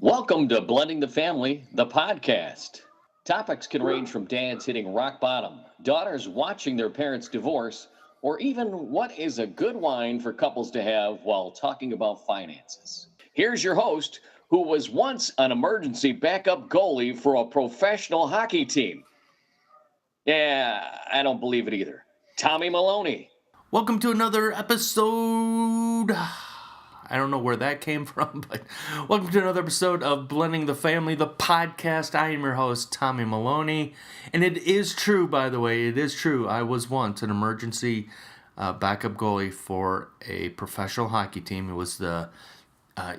Welcome to Blending the Family, the podcast. Topics can range from dads hitting rock bottom, daughters watching their parents divorce, or even what is a good wine for couples to have while talking about finances. Here's your host, who was once an emergency backup goalie for a professional hockey team. Yeah, I don't believe it either. Tommy Maloney. Welcome to another episode. I don't know where that came from, but welcome to another episode of Blending the Family, the podcast. I am your host, Tommy Maloney. And it is true, by the way, it is true. I was once an emergency backup goalie for a professional hockey team. It was the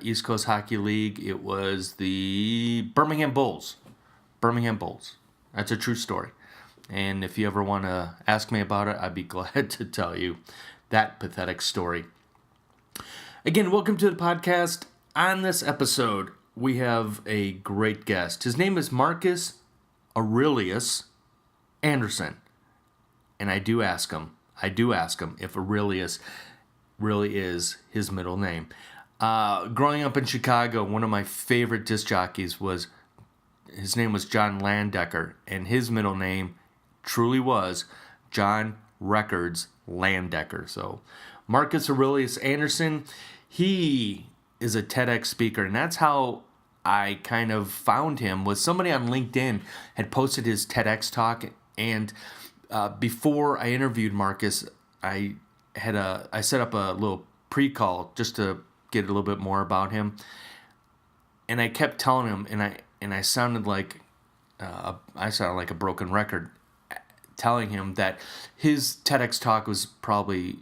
East Coast Hockey League. It was the Birmingham Bulls. Birmingham Bulls. That's a true story. And if you ever want to ask me about it, I'd be glad to tell you that pathetic story. Again, welcome to the podcast. On this episode, we have a great guest. His name is Marcus Aurelius Anderson. And I do ask him if Aurelius really is his middle name. Growing up in Chicago, one of my favorite disc jockeys his name was John Landecker, and his middle name truly was John Records Landecker. So Marcus Aurelius Anderson, he is a TEDx speaker, and that's how I kind of found him. Was somebody on LinkedIn had posted his TEDx talk, and before I interviewed Marcus, I set up a little pre-call just to get a little bit more about him, and I kept telling him, and I sounded like a broken record, telling him that his TEDx talk was probably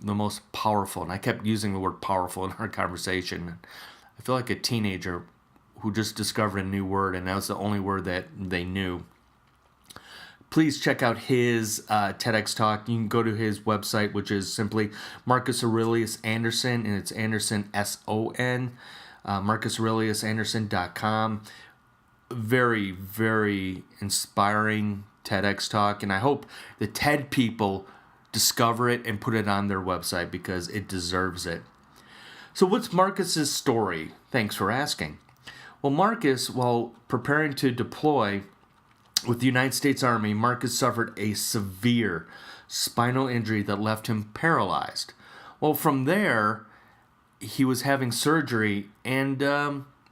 the most powerful, and I kept using the word powerful in our conversation. I feel like a teenager who just discovered a new word, and that was the only word that they knew. Please check out his TEDx talk. You can go to his website, which is simply Marcus Aurelius Anderson, and it's Anderson, S-O-N, MarcusAureliusAnderson.com. Very, very inspiring TEDx talk, and I hope the TED people discover it and put it on their website because it deserves it. So what's Marcus's story? Thanks for asking. Well, Marcus, while preparing to deploy with the United States Army, Marcus suffered a severe spinal injury that left him paralyzed. Well, from there, he was having surgery and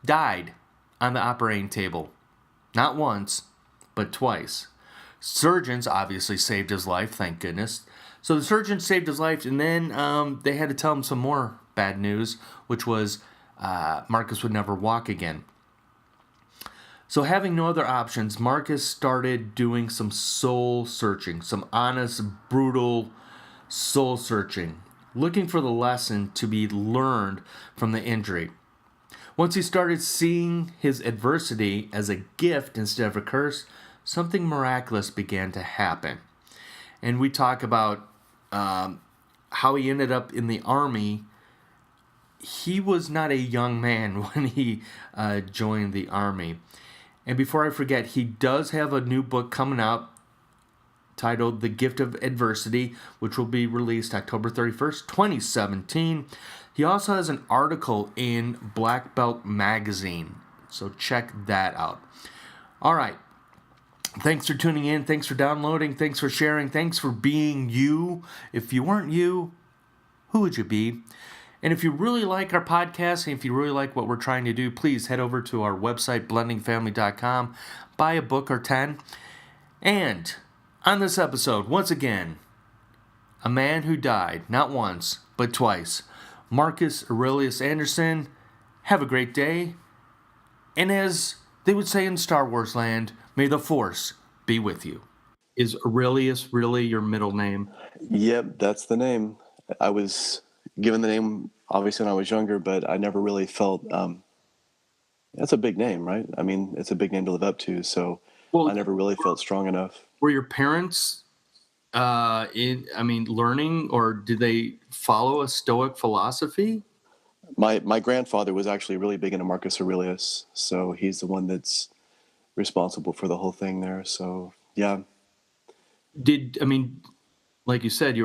died on the operating table. Not once, but twice. Surgeons obviously saved his life, thank goodness. So the surgeons saved his life, and then they had to tell him some more bad news, which was Marcus would never walk again. So having no other options, Marcus started doing some soul searching, some honest, brutal soul searching, looking for the lesson to be learned from the injury. Once he started seeing his adversity as a gift instead of a curse, something miraculous began to happen. And we talk about how he ended up in the Army. He was not a young man when he joined the Army. And before I forget, he does have a new book coming out titled The Gift of Adversity, which will be released October 31st, 2017. He also has an article in Black Belt Magazine, so check that out. All right. Thanks for tuning in. Thanks for downloading. Thanks for sharing. Thanks for being you. If you weren't you, who would you be? And if you really like our podcast, and if you really like what we're trying to do, please head over to our website, blendingfamily.com, buy a book or 10. And on this episode, once again, a man who died, not once, but twice, Marcus Aurelius Anderson. Have a great day. And as they would say in Star Wars land, may the Force be with you. Is Aurelius really your middle name? Yep, that's the name. I was given the name, obviously, when I was younger, but I never really felt... that's a big name, right? I mean, it's a big name to live up to, so I never really felt strong enough. Were your parents learning, or did they follow a Stoic philosophy? My grandfather was actually really big into Marcus Aurelius, so he's the one that's responsible for the whole thing there. So yeah. Like you said,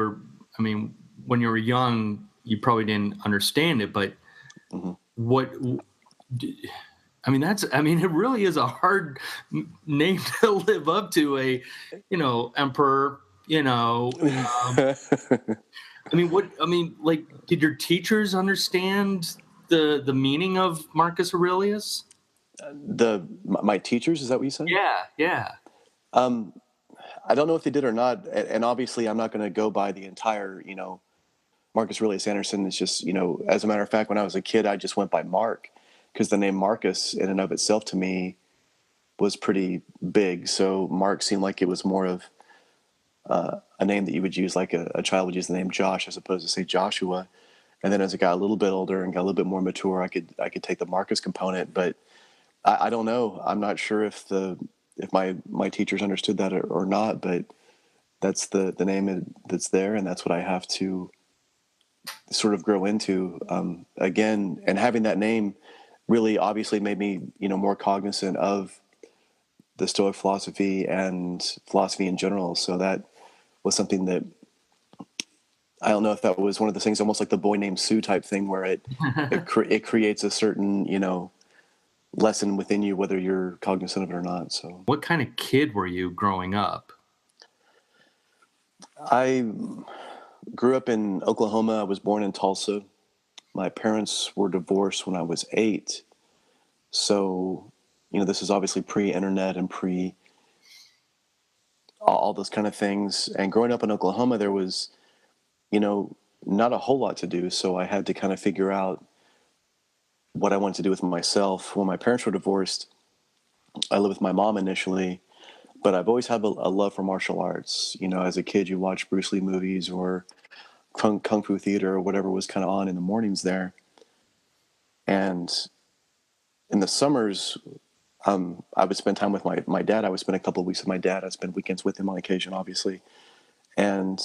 when you were young, you probably didn't understand it, but I mean, it really is a hard name to live up to, emperor, did your teachers understand the meaning of Marcus Aurelius? My teachers, is that what you said? Yeah. I don't know if they did or not, and obviously I'm not going to go by the entire, Marcus Aurelius Anderson. Is just, as a matter of fact, when I was a kid, I just went by Mark because the name Marcus in and of itself to me was pretty big. So Mark seemed like it was more of a name that you would use, like a child would use the name Josh as opposed to say Joshua. And then as I got a little bit older and got a little bit more mature, I could take the Marcus component. But I don't know. I'm not sure if my teachers understood that or not. But that's the name that's there, and that's what I have to sort of grow into again. And having that name really obviously made me more cognizant of the Stoic philosophy and philosophy in general. So that was something that I don't know if that was one of the things, almost like the boy named Sue type thing, where it creates a certain lesson within you, whether you're cognizant of it or not. So, what kind of kid were you growing up? I grew up in Oklahoma. I was born in Tulsa. My parents were divorced when I was 8. So, this is obviously pre-internet and pre all those kind of things. And growing up in Oklahoma, there was, not a whole lot to do. So I had to kind of figure out what I wanted to do with myself. When my parents were divorced, I lived with my mom initially, but I've always had a love for martial arts. As a kid, you watch Bruce Lee movies or Kung Fu theater or whatever was kind of on in the mornings there. And in the summers, I would spend time with my dad. I would spend a couple of weeks with my dad. I'd spend weekends with him on occasion, obviously. And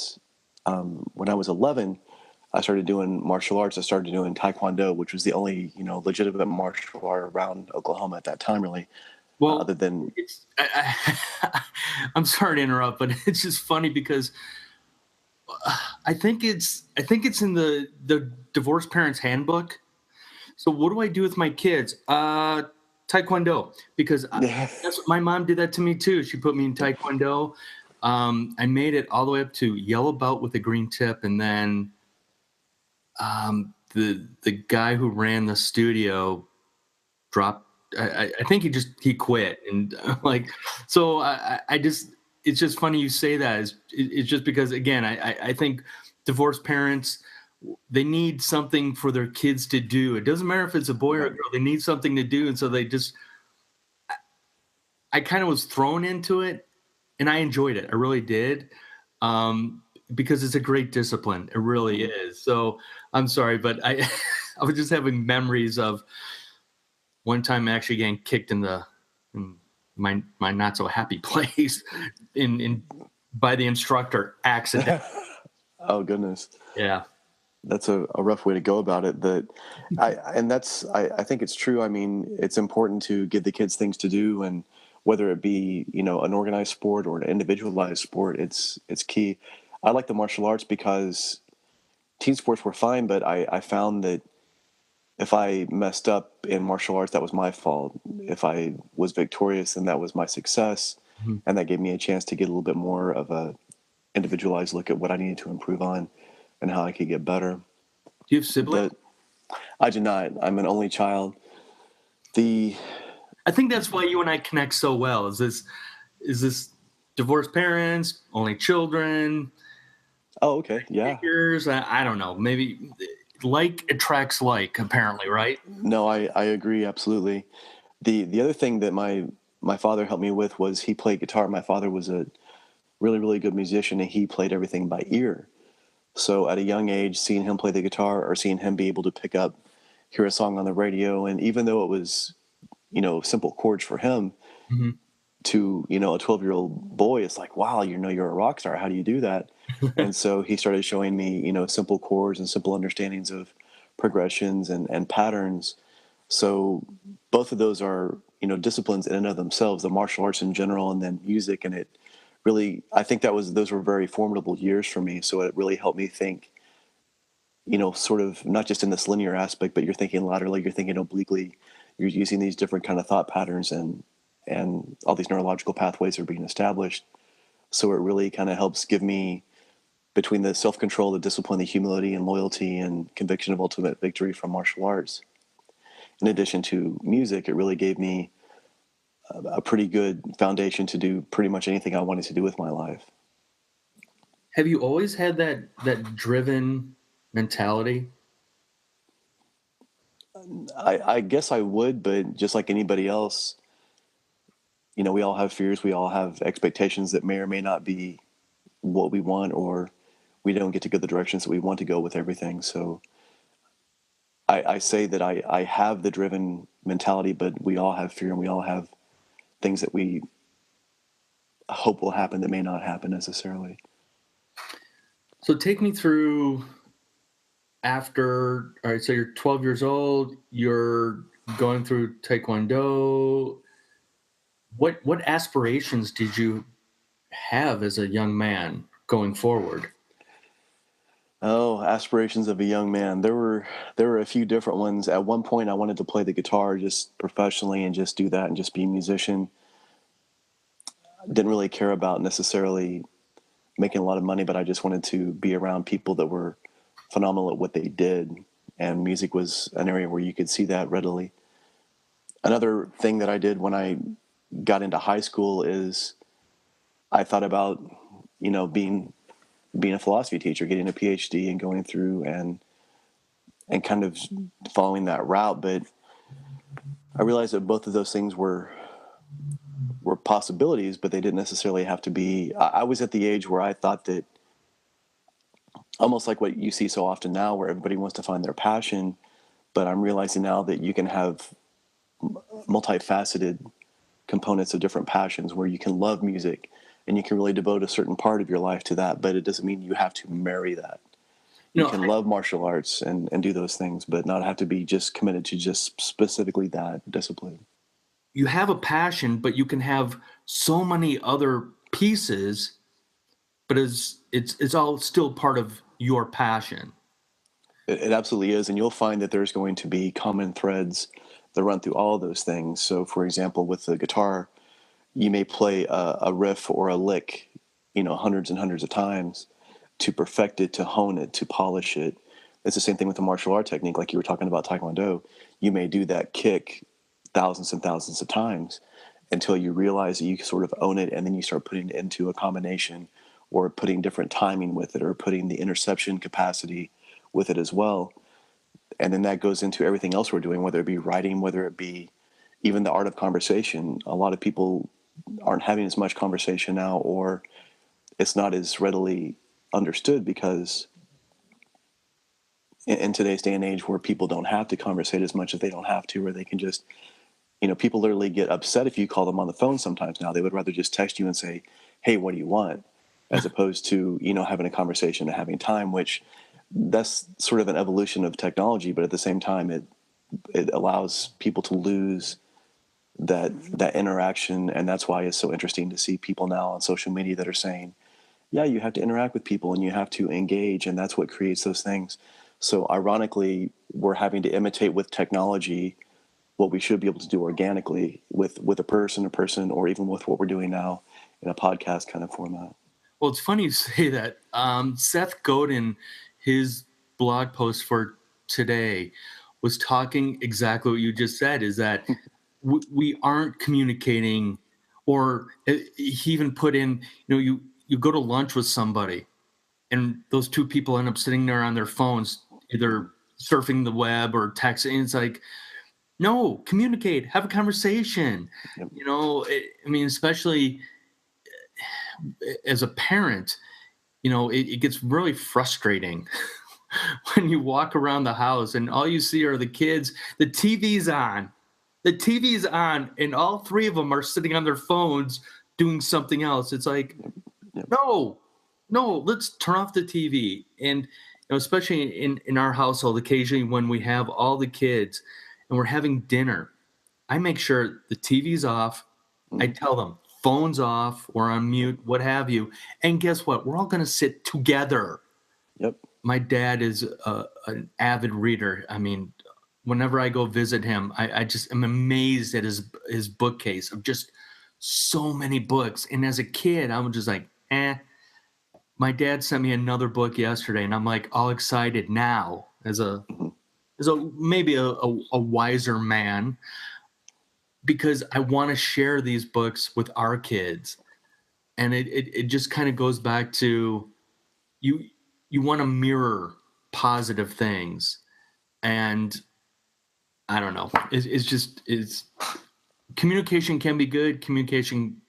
when I was 11, I started doing martial arts. I started doing Taekwondo, which was the only, legitimate martial art around Oklahoma at that time, really. Well, other than I'm sorry to interrupt, but it's just funny because I think it's in the divorced parents handbook. So what do I do with my kids? Taekwondo, because my mom did that to me too. She put me in Taekwondo. I made it all the way up to yellow belt with a green tip, and then the guy who ran the studio dropped. I think he quit, and so I just, it's just funny you say that. It's just because, again, I think divorced parents, they need something for their kids to do. It doesn't matter if it's a boy or a girl, they need something to do. And so I kind of was thrown into it, and I enjoyed it. I really did. Because it's a great discipline. It really is. So I'm sorry, but I was just having memories of one time actually getting kicked in my not so happy place by the instructor accidentally. Oh goodness. Yeah. That's a rough way to go about it. I think it's true. I mean, it's important to give the kids things to do, and whether it be, an organized sport or an individualized sport, it's key. I like the martial arts because team sports were fine, but I found that if I messed up in martial arts, that was my fault. If I was victorious, then that was my success. Mm-hmm. And that gave me a chance to get a little bit more of a individualized look at what I needed to improve on and how I could get better. Do you have siblings? I do not. I'm an only child. I think that's why you and I connect so well. Is this divorced parents, only children? Oh, okay. Yeah. Figures? I don't know. Maybe like attracts like, apparently, right? No, I agree absolutely. The other thing that my father helped me with was he played guitar. My father was a really, really good musician, and he played everything by ear. So at a young age, seeing him play the guitar or seeing him be able to hear a song on the radio, and even though it was, simple chords for him, Mm-hmm. to, a 12-year-old boy, it's like, wow, you're a rock star. How do you do that? And so he started showing me, simple chords and simple understandings of progressions and patterns. So both of those are, disciplines in and of themselves, the martial arts in general, and then music. And it really, I think those were very formidable years for me. So it really helped me think, sort of not just in this linear aspect, but you're thinking laterally, you're thinking obliquely, you're using these different kind of thought patterns, and all these neurological pathways are being established. So it really kind of helps give me, between the self-control, the discipline, the humility and loyalty and conviction of ultimate victory from martial arts, in addition to music, it really gave me a pretty good foundation to do pretty much anything I wanted to do with my life. Have you always had that driven mentality? I guess I would, but just like anybody else, we all have fears. We all have expectations that may or may not be what we want, or we don't get to go the directions that we want to go with everything. So I say that I have the driven mentality, but we all have fear, and we all have things that we hope will happen that may not happen necessarily. So take me through after, all right, so you're 12 years old, you're going through Taekwondo. What aspirations did you have as a young man going forward? Oh, aspirations of a young man. There were a few different ones. At one point, I wanted to play the guitar just professionally and just do that and just be a musician. Didn't really care about necessarily making a lot of money, but I just wanted to be around people that were phenomenal at what they did. And music was an area where you could see that readily. Another thing that I did when I got into high school is I thought about, being a philosophy teacher, getting a PhD and going through and kind of following that route. But I realized that both of those things were possibilities, but they didn't necessarily have to be. I was at the age where I thought that, almost like what you see so often now, where everybody wants to find their passion, but I'm realizing now that you can have multifaceted components of different passions, where you can love music and you can really devote a certain part of your life to that, but it doesn't mean you have to marry that. You can love martial arts and do those things, but not have to be just committed to just specifically that discipline. You have a passion, but you can have so many other pieces, but it's all still part of your passion. It absolutely is. And you'll find that there's going to be common threads that run through all of those things. So for example, with the guitar, you may play a riff or a lick, hundreds and hundreds of times to perfect it, to hone it, to polish it. It's the same thing with the martial art technique. Like you were talking about Taekwondo, you may do that kick thousands and thousands of times until you realize that you sort of own it, and then you start putting it into a combination, or putting different timing with it, or putting the interception capacity with it as well. And then that goes into everything else we're doing, whether it be writing, whether it be even the art of conversation. A lot of people aren't having as much conversation now, or it's not as readily understood, because in today's day and age, where people don't have to conversate as much as they don't have to, or they can just, people literally get upset if you call them on the phone sometimes now. They would rather just text you and say, hey, what do you want? As opposed to, having a conversation and having time, which that's sort of an evolution of technology. But at the same time, it allows people to lose that interaction. And that's why it's so interesting to see people now on social media that are saying, yeah, you have to interact with people and you have to engage. And that's what creates those things. So ironically, we're having to imitate with technology what we should be able to do organically with a person, or even with what we're doing now in a podcast kind of format. Well, it's funny you say that. Seth Godin, his blog post for today, was talking exactly what you just said, is that we aren't communicating, or he even put in, you go to lunch with somebody and those two people end up sitting there on their phones, either surfing the web or texting. It's like, no, communicate, have a conversation. Yep. Especially as a parent, it gets really frustrating when you walk around the house and all you see are the kids, the TV's on, and all three of them are sitting on their phones doing something else. It's like, Yep. no, let's turn off the TV. And especially in our household, occasionally when we have all the kids and we're having dinner, I make sure the TV's off. I tell them, phone's off or on mute, what have you. And guess what? We're all going to sit together. Yep. My dad is an avid reader. whenever I go visit him, I just am amazed at his bookcase of just so many books. And as a kid, I'm just like, eh. My dad sent me another book yesterday, and I'm like all excited now Mhm. as a maybe a wiser man, because I want to share these books with our kids. And it just kind of goes back to you you want to mirror positive things. And I don't know. It's communication can be good. Communication,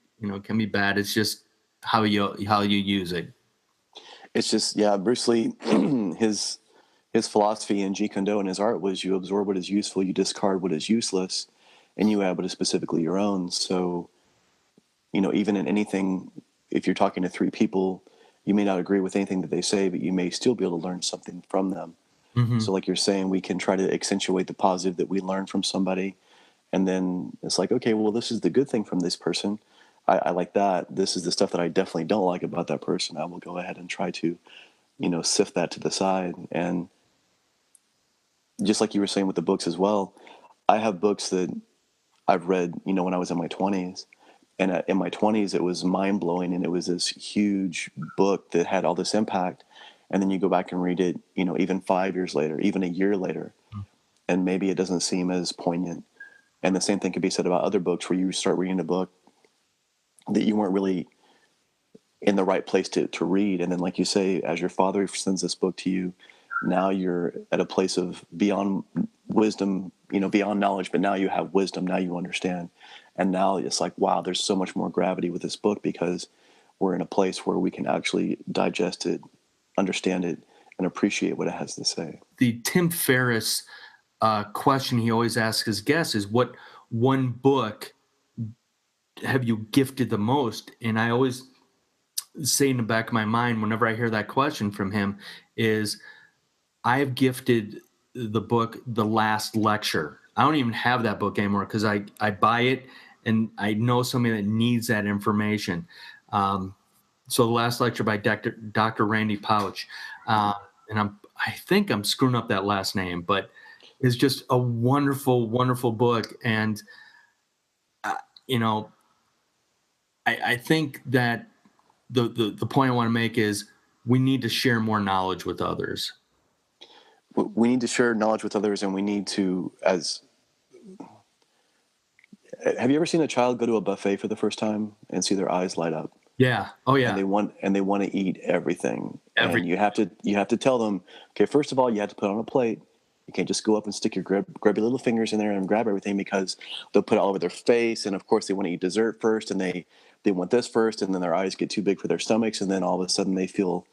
can be bad. It's just how you use it. It's just, yeah, Bruce Lee, his philosophy in Jeet Kune Do and his art was you absorb what is useful, you discard what is useless, and you add what is specifically your own. So, even in anything, if you're talking to three people, you may not agree with anything that they say, but you may still be able to learn something from them. Mm-hmm. So, like you're saying, we can try to accentuate the positive that we learn from somebody. And then it's like, okay, well, this is the good thing from this person. I like that. This is the stuff that I definitely don't like about that person. I will go ahead and try to, sift that to the side. And just like you were saying with the books as well, I have books that I've read, when I was in my 20s. And in my 20s, it was mind blowing. And it was this huge book that had all this impact. And then you go back and read it, even 5 years later, even a year later, and maybe it doesn't seem as poignant. And the same thing could be said about other books where you start reading a book that you weren't really in the right place to read. And then, like you say, as your father sends this book to you, now you're at a place of beyond wisdom, beyond knowledge, but now you have wisdom. Now you understand. And now it's like, wow, there's so much more gravity with this book because we're in a place where we can actually digest it, understand it, and appreciate what it has to say. The Tim Ferriss question he always asks his guests is, what one book have you gifted the most? And I always say in the back of my mind, whenever I hear that question from him, is I have gifted the book The Last Lecture. I don't even have that book anymore because I buy it and I know somebody that needs that information. So The Last Lecture by Dr. Randy Pouch. And I think I'm screwing up that last name, but it's just a wonderful, wonderful book. And, you know, I think that the point I want to make is we need to share more knowledge with others. We need to share knowledge with others, and we need to, have you ever seen a child go to a buffet for the first time and see their eyes light up? Yeah. Oh yeah. And they want to eat everything. And Every you have to tell them, okay, first of all, you have to put it on a plate. You can't just go up and stick your grab your little fingers in there and grab everything, because they'll put it all over their face. And of course they want to eat dessert first, and they want this first, and then their eyes get too big for their stomachs. And then all of a sudden they feel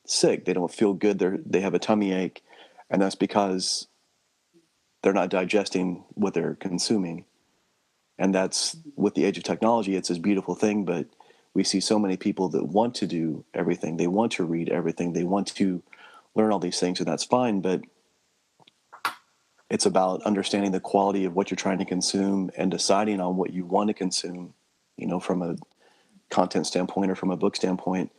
sick. They don't feel good. They have a tummy ache. And that's because they're not digesting what they're consuming. And that's, with the age of technology, it's this beautiful thing, but we see so many people that want to do everything. They want to read everything. They want to learn all these things, and that's fine. But it's about understanding the quality of what you're trying to consume and deciding on what you want to consume, from a content standpoint or from a book standpoint.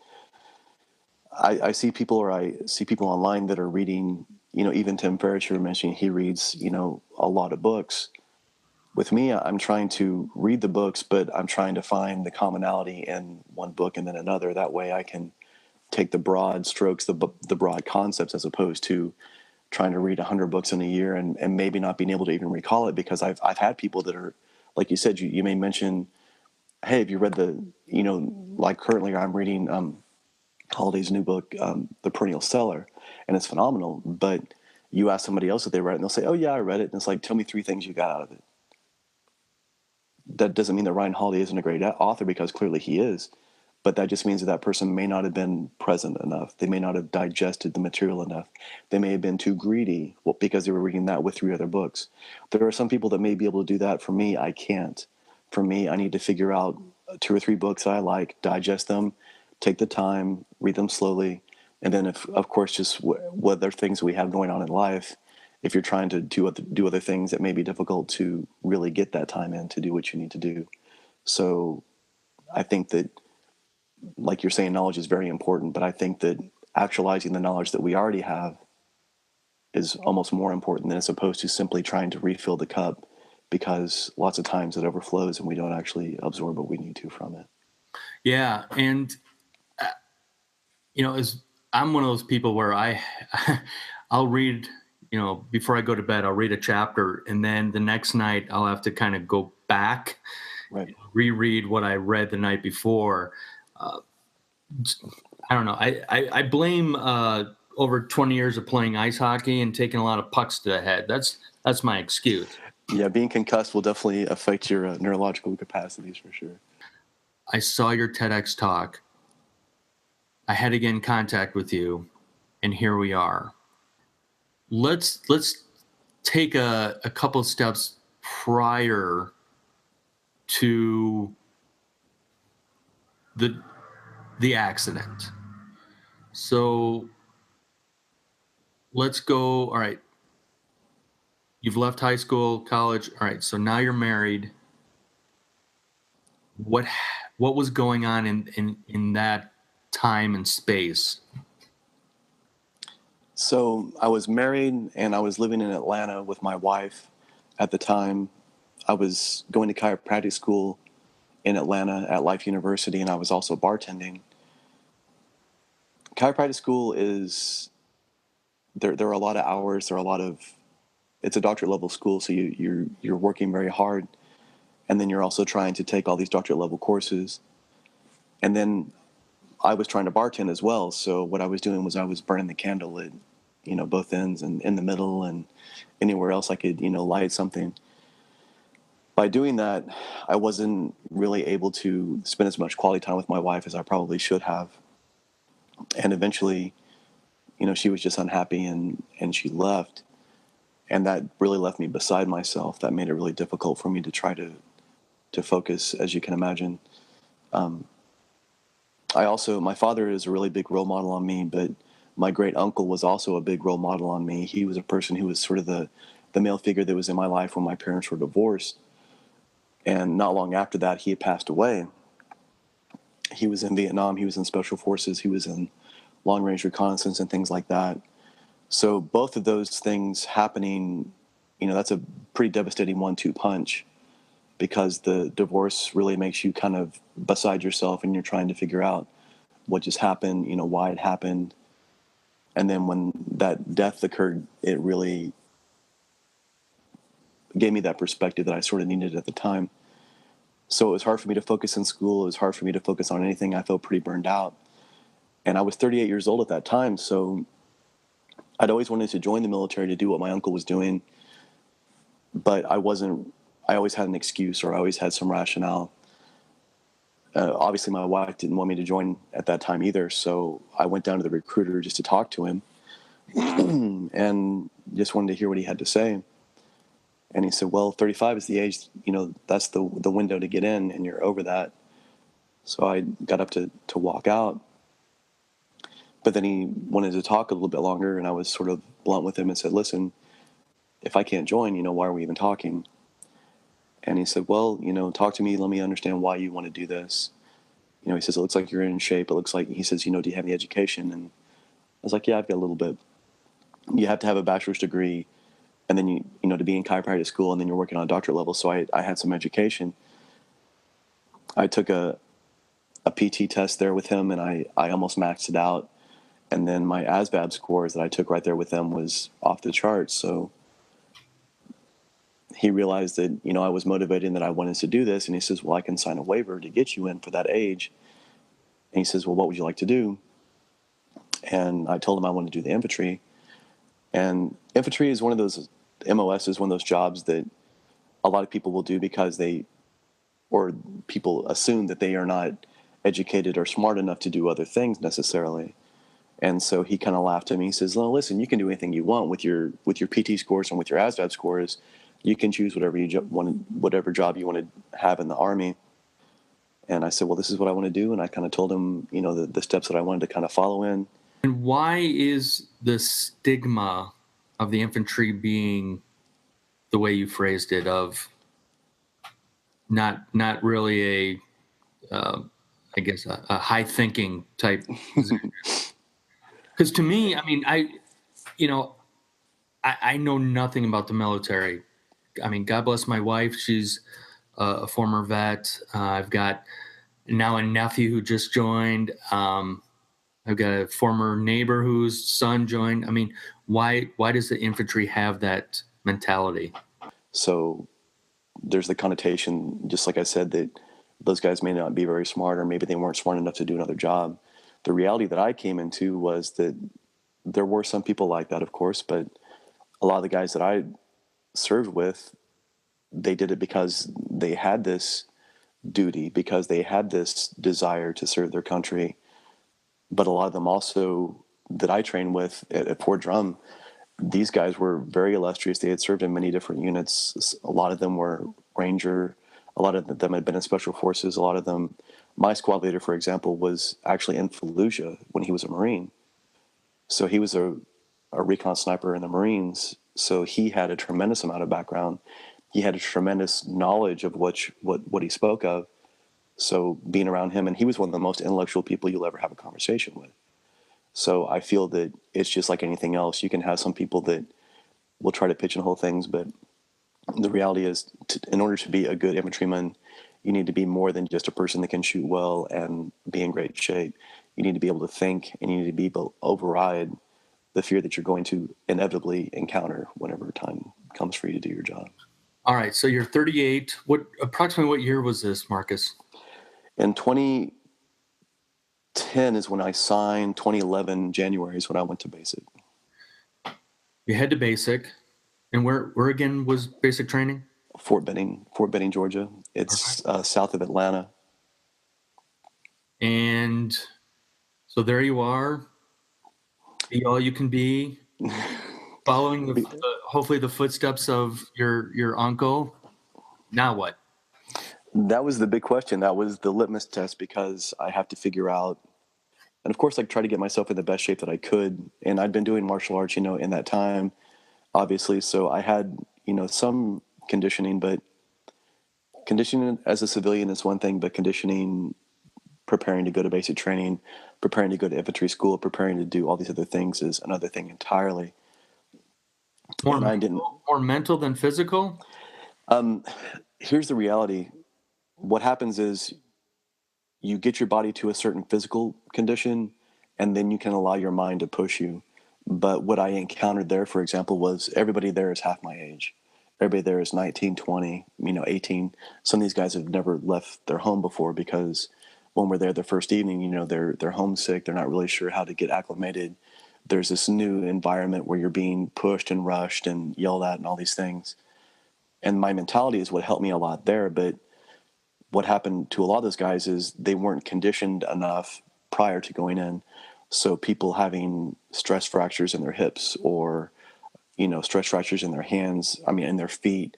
I see people online that are reading, even Tim Ferriss, you were mentioning, he reads, a lot of books. With me, I'm trying to read the books, but I'm trying to find the commonality in one book and then another. That way I can take the broad strokes, the broad concepts, as opposed to trying to read 100 books in a year and maybe not being able to even recall it, because I've had people that are, like you said, you may mention, hey, have you read like currently I'm reading Holiday's new book, The Perennial Seller, and it's phenomenal. But you ask somebody else if they read it, and they'll say, oh yeah, I read it. And it's like, tell me 3 things you got out of it. That doesn't mean that Ryan Holiday isn't a great author, because clearly he is. But that just means that person may not have been present enough. They may not have digested the material enough. They may have been too greedy because they were reading that with 3 other books. There are some people that may be able to do that. For me, I can't. For me, I need to figure out 2 or 3 books I like, digest them, take the time, read them slowly. And then, of course, just what other things we have going on in life, if you're trying to do other things, it may be difficult to really get that time in to do what you need to do. So I think that, like you're saying, knowledge is very important, but I think that actualizing the knowledge that we already have is almost more important than as opposed to simply trying to refill the cup, because lots of times it overflows and we don't actually absorb what we need to from it. Yeah. And, as I'm one of those people where I'll read, before I go to bed, I'll read a chapter, and then the next night I'll have to kind of go back, Right. reread what I read the night before. I don't know. I blame over 20 years of playing ice hockey and taking a lot of pucks to the head. That's my excuse. Yeah, being concussed will definitely affect your neurological capacities for sure. I saw your TEDx talk. I had to get in contact with you, and here we are. Let's take a couple steps prior to the accident. So let's go. All right. You've left high school, college. All right. So now you're married. What was going on in that time and space? So I was married and I was living in Atlanta with my wife at the time. I was going to chiropractic school in Atlanta at Life University, and I was also bartending. Chiropractic school is there are a lot of hours, it's a doctorate level school, so you're working very hard, and then you're also trying to take all these doctorate level courses. And then I was trying to bartend as well. So what I was doing was I was burning the candle at, both ends and in the middle and anywhere else I could, light something. By doing that, I wasn't really able to spend as much quality time with my wife as I probably should have. And eventually, she was just unhappy and she left. And that really left me beside myself. That made it really difficult for me to try to focus, as you can imagine. My father is a really big role model on me, but my great uncle was also a big role model on me. He was a person who was sort of the male figure that was in my life when my parents were divorced. And not long after that, he had passed away. He was in Vietnam. He was in special forces. He was in long range reconnaissance and things like that. So both of those things happening, that's a pretty devastating 1-2 punch, because the divorce really makes you kind of beside yourself and you're trying to figure out what just happened, why it happened. And then when that death occurred, it really gave me that perspective that I sort of needed at the time. So it was hard for me to focus in school. It was hard for me to focus on anything. I felt pretty burned out. And I was 38 years old at that time. So I'd always wanted to join the military to do what my uncle was doing. But I always had an excuse, or I always had some rationale. Obviously, my wife didn't want me to join at that time either. So I went down to the recruiter just to talk to him and just wanted to hear what he had to say. And he said, well, 35 is the age, that's the window to get in, and you're over that. So I got up to walk out. But then he wanted to talk a little bit longer, and I was sort of blunt with him and said, listen, if I can't join, why are we even talking? And he said, well, talk to me. Let me understand why you want to do this. He says, it looks like you're in shape. It looks like, he says, do you have any education? And I was like, yeah, I've got a little bit. You have to have a bachelor's degree, and then to be in chiropractic school, and then you're working on a doctorate level. So I had some education. I took a PT test there with him, and I almost maxed it out. And then my ASVAB scores that I took right there with them was off the charts. So he realized that, I was motivated and that I wanted to do this. And he says, well, I can sign a waiver to get you in for that age. And he says, well, what would you like to do? And I told him I wanted to do the infantry. And infantry is one of those, MOS is one of those jobs that a lot of people will do because people assume that they are not educated or smart enough to do other things necessarily. And so he kind of laughed at me. He says, well, listen, you can do anything you want with your PT scores and with your ASVAB scores. You can choose whatever job you want to have in the Army. And I said, well, this is what I want to do. And I kind of told him, the steps that I wanted to kind of follow in. And why is the stigma of the infantry being the way you phrased it, of not really I guess a high thinking type position? Because to me, I mean, I know nothing about the military. I mean, God bless my wife. She's a former vet. I've got now a nephew who just joined. I've got a former neighbor whose son joined. I mean, why does the infantry have that mentality? So there's the connotation, just like I said, that those guys may not be very smart, or maybe they weren't smart enough to do another job. The reality that I came into was that there were some people like that, of course, but a lot of the guys that I served with, they did it because they had this duty, because they had this desire to serve their country. But a lot of them also that I trained with at Fort Drum, these guys were very illustrious. They had served in many different units. A lot of them were Ranger. A lot of them had been in Special Forces. A lot of them, my squad leader, for example, was actually in Fallujah when he was a Marine. So he was a recon sniper in the Marines. So he had a tremendous amount of background. He had a tremendous knowledge of what he spoke of. So being around him, and he was one of the most intellectual people you'll ever have a conversation with. So I feel that it's just like anything else. You can have some people that will try to pigeonhole things, but the reality is, in order to be a good infantryman, you need to be more than just a person that can shoot well and be in great shape. You need to be able to think, and you need to be able to override the fear that you're going to inevitably encounter whenever time comes for you to do your job. All right, so you're 38. Approximately what year was this, Marcus? In 2010 is when I signed. 2011 January is when I went to basic. You head to basic, and where again was basic training? Fort Benning, Georgia. It's south of Atlanta. And so there you are, be all you can be, following hopefully the footsteps of your uncle. Now what? That was the big question. That was the litmus test, because I have to figure out, and of course, I try to get myself in the best shape that I could. And I'd been doing martial arts, in that time, obviously. So I had, some conditioning, but conditioning as a civilian is one thing, but conditioning, preparing to go to basic training, preparing to go to infantry school, preparing to do all these other things is another thing entirely. More mental than physical? Here's the reality. What happens is you get your body to a certain physical condition, and then you can allow your mind to push you. But what I encountered there, for example, was everybody there is half my age. Everybody there is 19, 20, 18. Some of these guys have never left their home before, because when we're there the first evening, they're homesick. They're not really sure how to get acclimated. There's this new environment where you're being pushed and rushed and yelled at and all these things. And my mentality is what helped me a lot there. But what happened to a lot of those guys is they weren't conditioned enough prior to going in. So people having stress fractures in their hips, or, stress fractures in their hands, in their feet,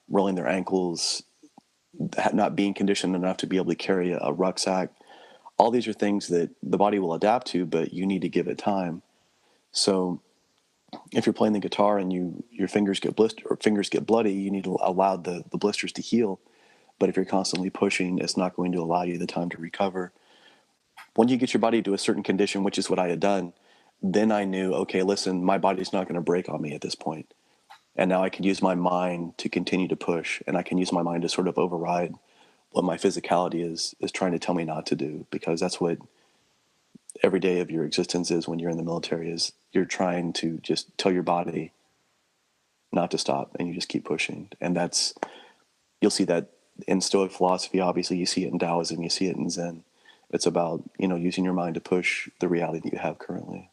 rolling their ankles, not being conditioned enough to be able to carry a rucksack. All these are things that the body will adapt to, but you need to give it time. So if you're playing the guitar and your fingers get blistered or fingers get bloody, you need to allow the blisters to heal. But if you're constantly pushing, it's not going to allow you the time to recover. When you get your body to a certain condition, which is what I had done, then I knew, okay, listen, my body's not going to break on me at this point. And now I can use my mind to continue to push, and I can use my mind to sort of override what my physicality is trying to tell me not to do, because that's what every day of your existence is when you're in the military, is you're trying to just tell your body not to stop, and you just keep pushing. And you'll see that in Stoic philosophy. Obviously, you see it in Taoism, you see it in Zen. It's about, using your mind to push the reality that you have currently.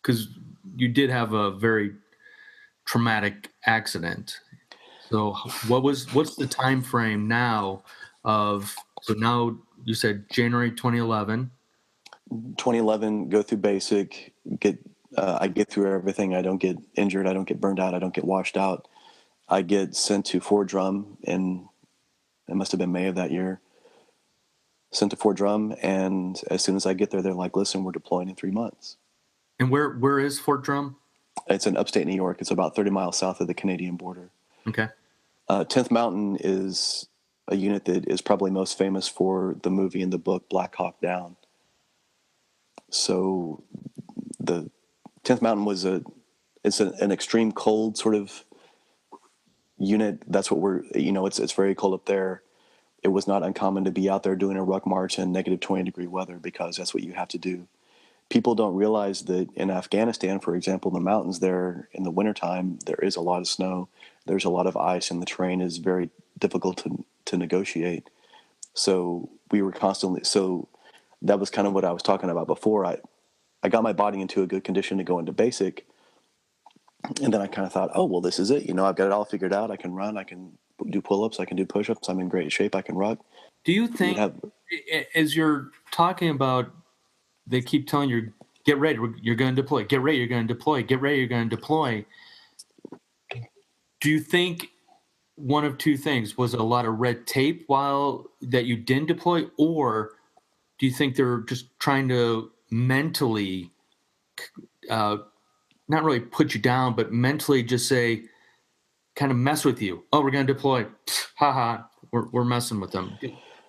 Because you did have a very traumatic accident. So what's the time frame now so now you said January 2011. 2011, go through basic, I get through everything. I don't get injured. I don't get burned out. I don't get washed out. I get sent to Fort Drum, and it must have been May of that year. Sent to Fort Drum, and as soon as I get there, they're like, listen, we're deploying in 3 months. And where is Fort Drum? It's in upstate New York. It's about 30 miles south of the Canadian border. Okay. 10th Mountain is a unit that is probably most famous for the movie and the book Black Hawk Down. So the 10th Mountain was it's an extreme cold sort of unit. That's what we're, it's very cold up there. It was not uncommon to be out there doing a ruck march in negative 20-degree weather because that's what you have to do. People don't realize that in Afghanistan, for example, the mountains there in the wintertime, there is a lot of snow. There's a lot of ice, and the terrain is very difficult to negotiate. So we were constantly, so that was kind of what I was talking about before. I got my body into a good condition to go into basic. And then I kind of thought, oh, well, this is it. I've got it all figured out. I can run. I can do pull-ups. I can do push-ups. I'm in great shape. I can ruck. Do you think, as you're talking about, they keep telling you, get ready, you're going to deploy, get ready, you're going to deploy, get ready, you're going to deploy. Do you think one of two things, was it a lot of red tape while that you didn't deploy, or do you think they're just trying to mentally, not really put you down, but mentally just say, kind of mess with you? Oh, we're going to deploy. Haha, we're messing with them.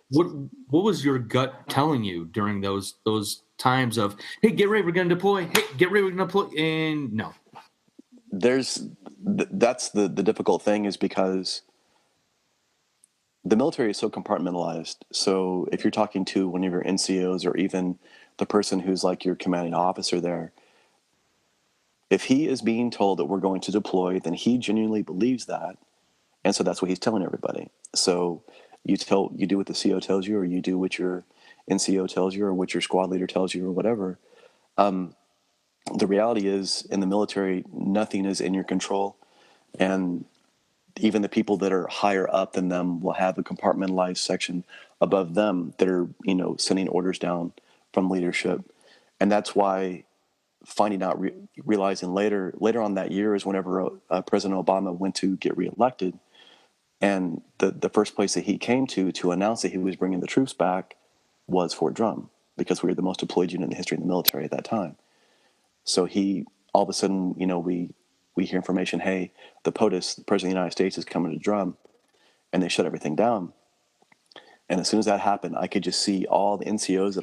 What was your gut telling you during those times of, hey, get ready, we're going to deploy. Hey, get ready, we're going to deploy. And no. That's the difficult thing, is because the military is so compartmentalized. So if you're talking to one of your NCOs or even the person who's like your commanding officer there, if he is being told that we're going to deploy, then he genuinely believes that. And so that's what he's telling everybody. So you do what the CO tells you, or you do what your NCO tells you, or what your squad leader tells you, or whatever. The reality is, in the military, nothing is in your control. And even the people that are higher up than them will have a compartmentalized section above them that are, sending orders down from leadership. And that's why finding out, realizing later on that year is whenever President Obama went to get reelected. And the first place that he came to announce that he was bringing the troops back was Fort Drum, because we were the most deployed unit in the history of the military at that time. So all of a sudden, we hear information, hey, the POTUS, the President of the United States, is coming to Drum, and they shut everything down. And as soon as that happened, I could just see all the NCOs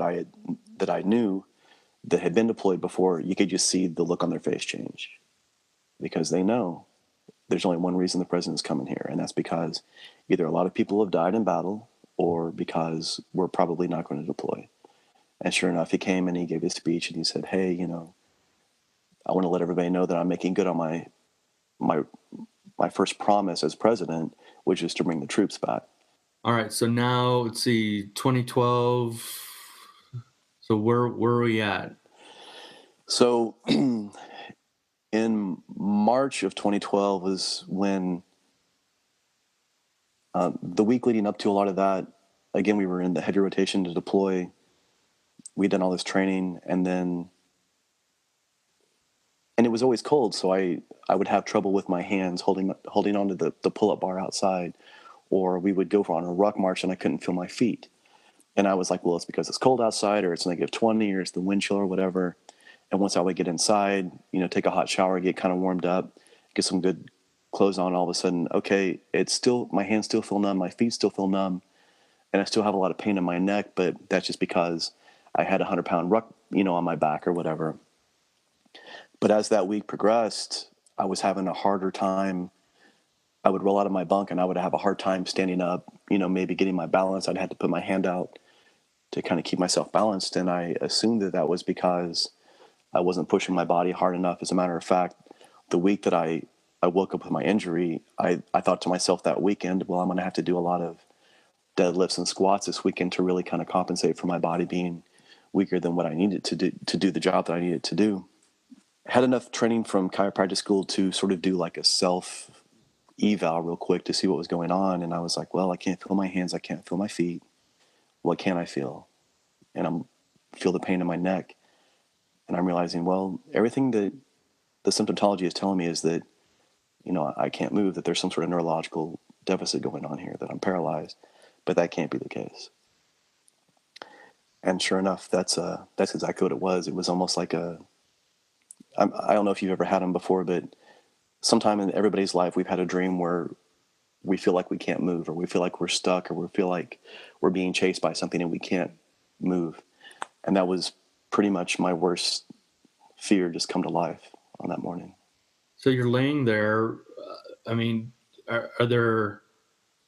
that I knew that had been deployed before. You could just see the look on their face change, because they know there's only one reason the president's coming here, and that's because either a lot of people have died in battle, or because we're probably not going to deploy. And sure enough, he came and he gave his speech, and he said, hey, I want to let everybody know that I'm making good on my first promise as president, which is to bring the troops back. All right. So now let's see, 2012. So where are we at? So in March of 2012 was when the week leading up to a lot of that, again, we were in the heavy rotation to deploy. We'd done all this training, and it was always cold, so I would have trouble with my hands holding onto the pull-up bar outside, or we would go on a ruck march and I couldn't feel my feet. And I was like, well, it's because it's cold outside, or it's negative 20, or it's the wind chill, or whatever. And once I would get inside, take a hot shower, get kind of warmed up, get some good clothes on, all of a sudden, okay, my hands still feel numb, my feet still feel numb, and I still have a lot of pain in my neck, but that's just because I had a 100-pound ruck, on my back or whatever. But as that week progressed, I was having a harder time. I would roll out of my bunk and I would have a hard time standing up, maybe getting my balance. I'd have to put my hand out to kind of keep myself balanced. And I assumed that was because I wasn't pushing my body hard enough. As a matter of fact, the week that I woke up with my injury, I thought to myself that weekend, well, I'm going to have to do a lot of deadlifts and squats this weekend to really kind of compensate for my body being weaker than what I needed to do the job that I needed to do. Had enough training from chiropractic school to sort of do like a self eval real quick to see what was going on. And I was like, well, I can't feel my hands. I can't feel my feet. What can I feel? And feel the pain in my neck. And I'm realizing, well, everything that the symptomatology is telling me is that, I can't move, that there's some sort of neurological deficit going on here, that I'm paralyzed, but that can't be the case. And sure enough, that's exactly what it was. It was almost like I don't know if you've ever had them before, but sometime in everybody's life, we've had a dream where we feel like we can't move, or we feel like we're stuck, or we feel like we're being chased by something and we can't move. And that was pretty much my worst fear just come to life on that morning. So you're laying there. I mean, are there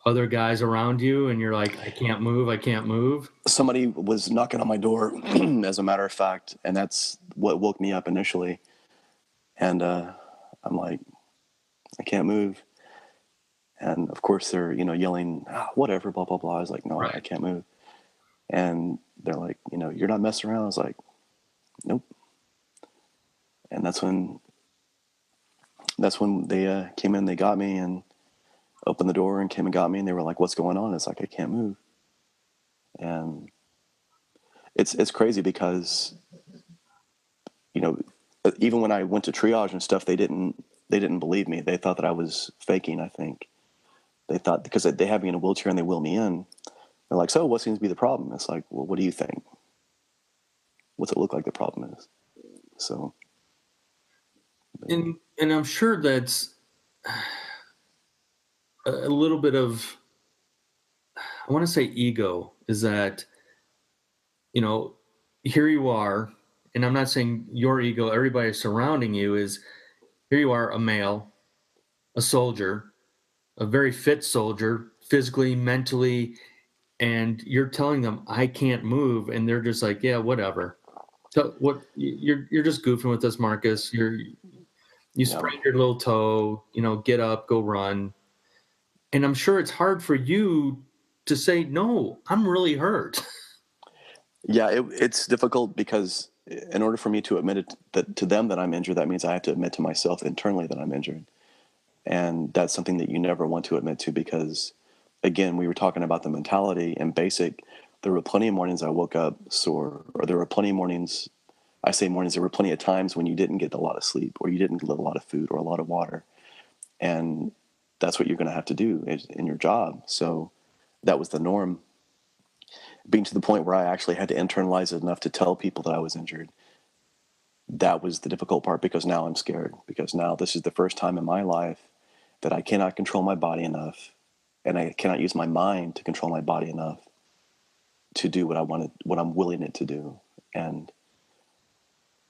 other guys around you and you're like, I can't move, I can't move? Somebody was knocking on my door, as a matter of fact, and that's what woke me up initially. And I'm like, I can't move. And of course they're, yelling, whatever, blah, blah, blah. I was like, no, I Right. can't move. And they're like, you're not messing around. I was like, nope. And that's when they came in, they got me and opened the door and came and got me. And they were like, what's going on? It's like, I can't move. And it's crazy because, even when I went to triage and stuff, they didn't believe me. They thought that I was faking, I think. They thought, because they have me in a wheelchair and they wheel me in. They're like, so what seems to be the problem? It's like, well, what do you think? What's it look like the problem is? So. And I'm sure that's a little bit of, I want to say ego, is that, here you are, and I'm not saying your ego, everybody surrounding you is, here you are, a male, a soldier, a very fit soldier, physically, mentally, and you're telling them, I can't move, and they're just like, yeah, whatever. So what you're just goofing with us, Marcus. You sprained your little toe, get up, go run. And I'm sure it's hard for you to say, no, I'm really hurt. Yeah, it's difficult because in order for me to admit it to them that I'm injured, that means I have to admit to myself internally that I'm injured. And that's something that you never want to admit to because, again, we were talking about the mentality and basic. There were plenty of mornings I woke up sore, or there were plenty of mornings, I say mornings, there were plenty of times when you didn't get a lot of sleep or you didn't get a lot of food or a lot of water. And that's what you're going to have to do in your job. So that was the norm. Being to the point where I actually had to internalize it enough to tell people that I was injured, that was the difficult part because now I'm scared, because now this is the first time in my life that I cannot control my body enough and I cannot use my mind to control my body enough to do what I'm willing it to do. And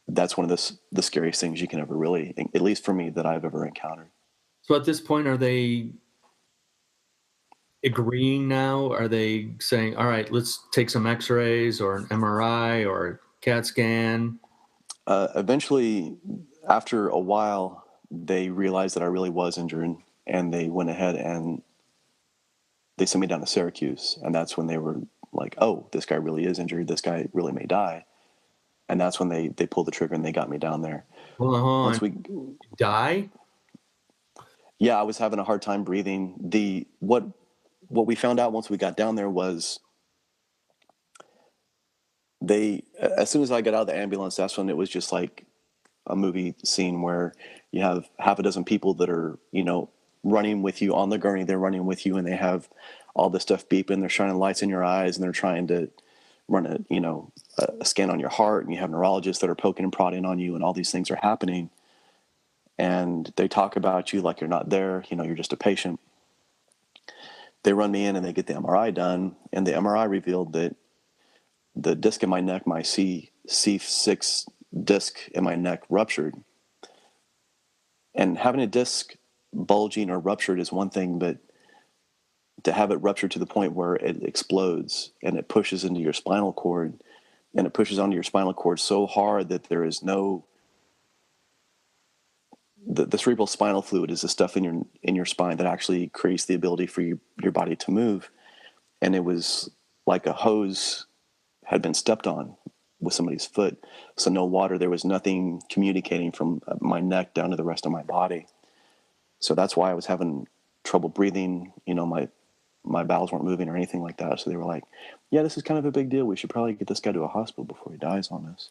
that's one of the scariest things you can ever really, at least for me, that I've ever encountered. So at this point, are they agreeing now? Are they saying, all right, let's take some x-rays or an MRI or a CAT scan? Eventually, after a while, they realized that I really was injured, and they went ahead and they sent me down to Syracuse. And that's when they were like, oh, this guy really is injured. This guy really may die. And that's when they pulled the trigger and they got me down there. Hold on. Die? Yeah, I was having a hard time breathing. What we found out once we got down there was as soon as I got out of the ambulance, that's when it was just like a movie scene where you have half a dozen people that are, running with you on the gurney. They're running with you and they have all this stuff beeping. They're shining lights in your eyes and they're trying to run a scan on your heart, and you have neurologists that are poking and prodding on you, and all these things are happening. And they talk about you like you're not there. You're just a patient. They run me in and they get the MRI done, and the MRI revealed that the disc in my neck, my C6 disc in my neck, ruptured. And having a disc bulging or ruptured is one thing, but to have it ruptured to the point where it explodes and it pushes into your spinal cord, and it pushes onto your spinal cord so hard that there is no, the cerebral spinal fluid is the stuff in your spine that actually creates the ability for your body to move. And it was like a hose had been stepped on with somebody's foot. So no water, there was nothing communicating from my neck down to the rest of my body. So that's why I was having trouble breathing. My bowels weren't moving or anything like that. So they were like, yeah, this is kind of a big deal. We should probably get this guy to a hospital before he dies on us.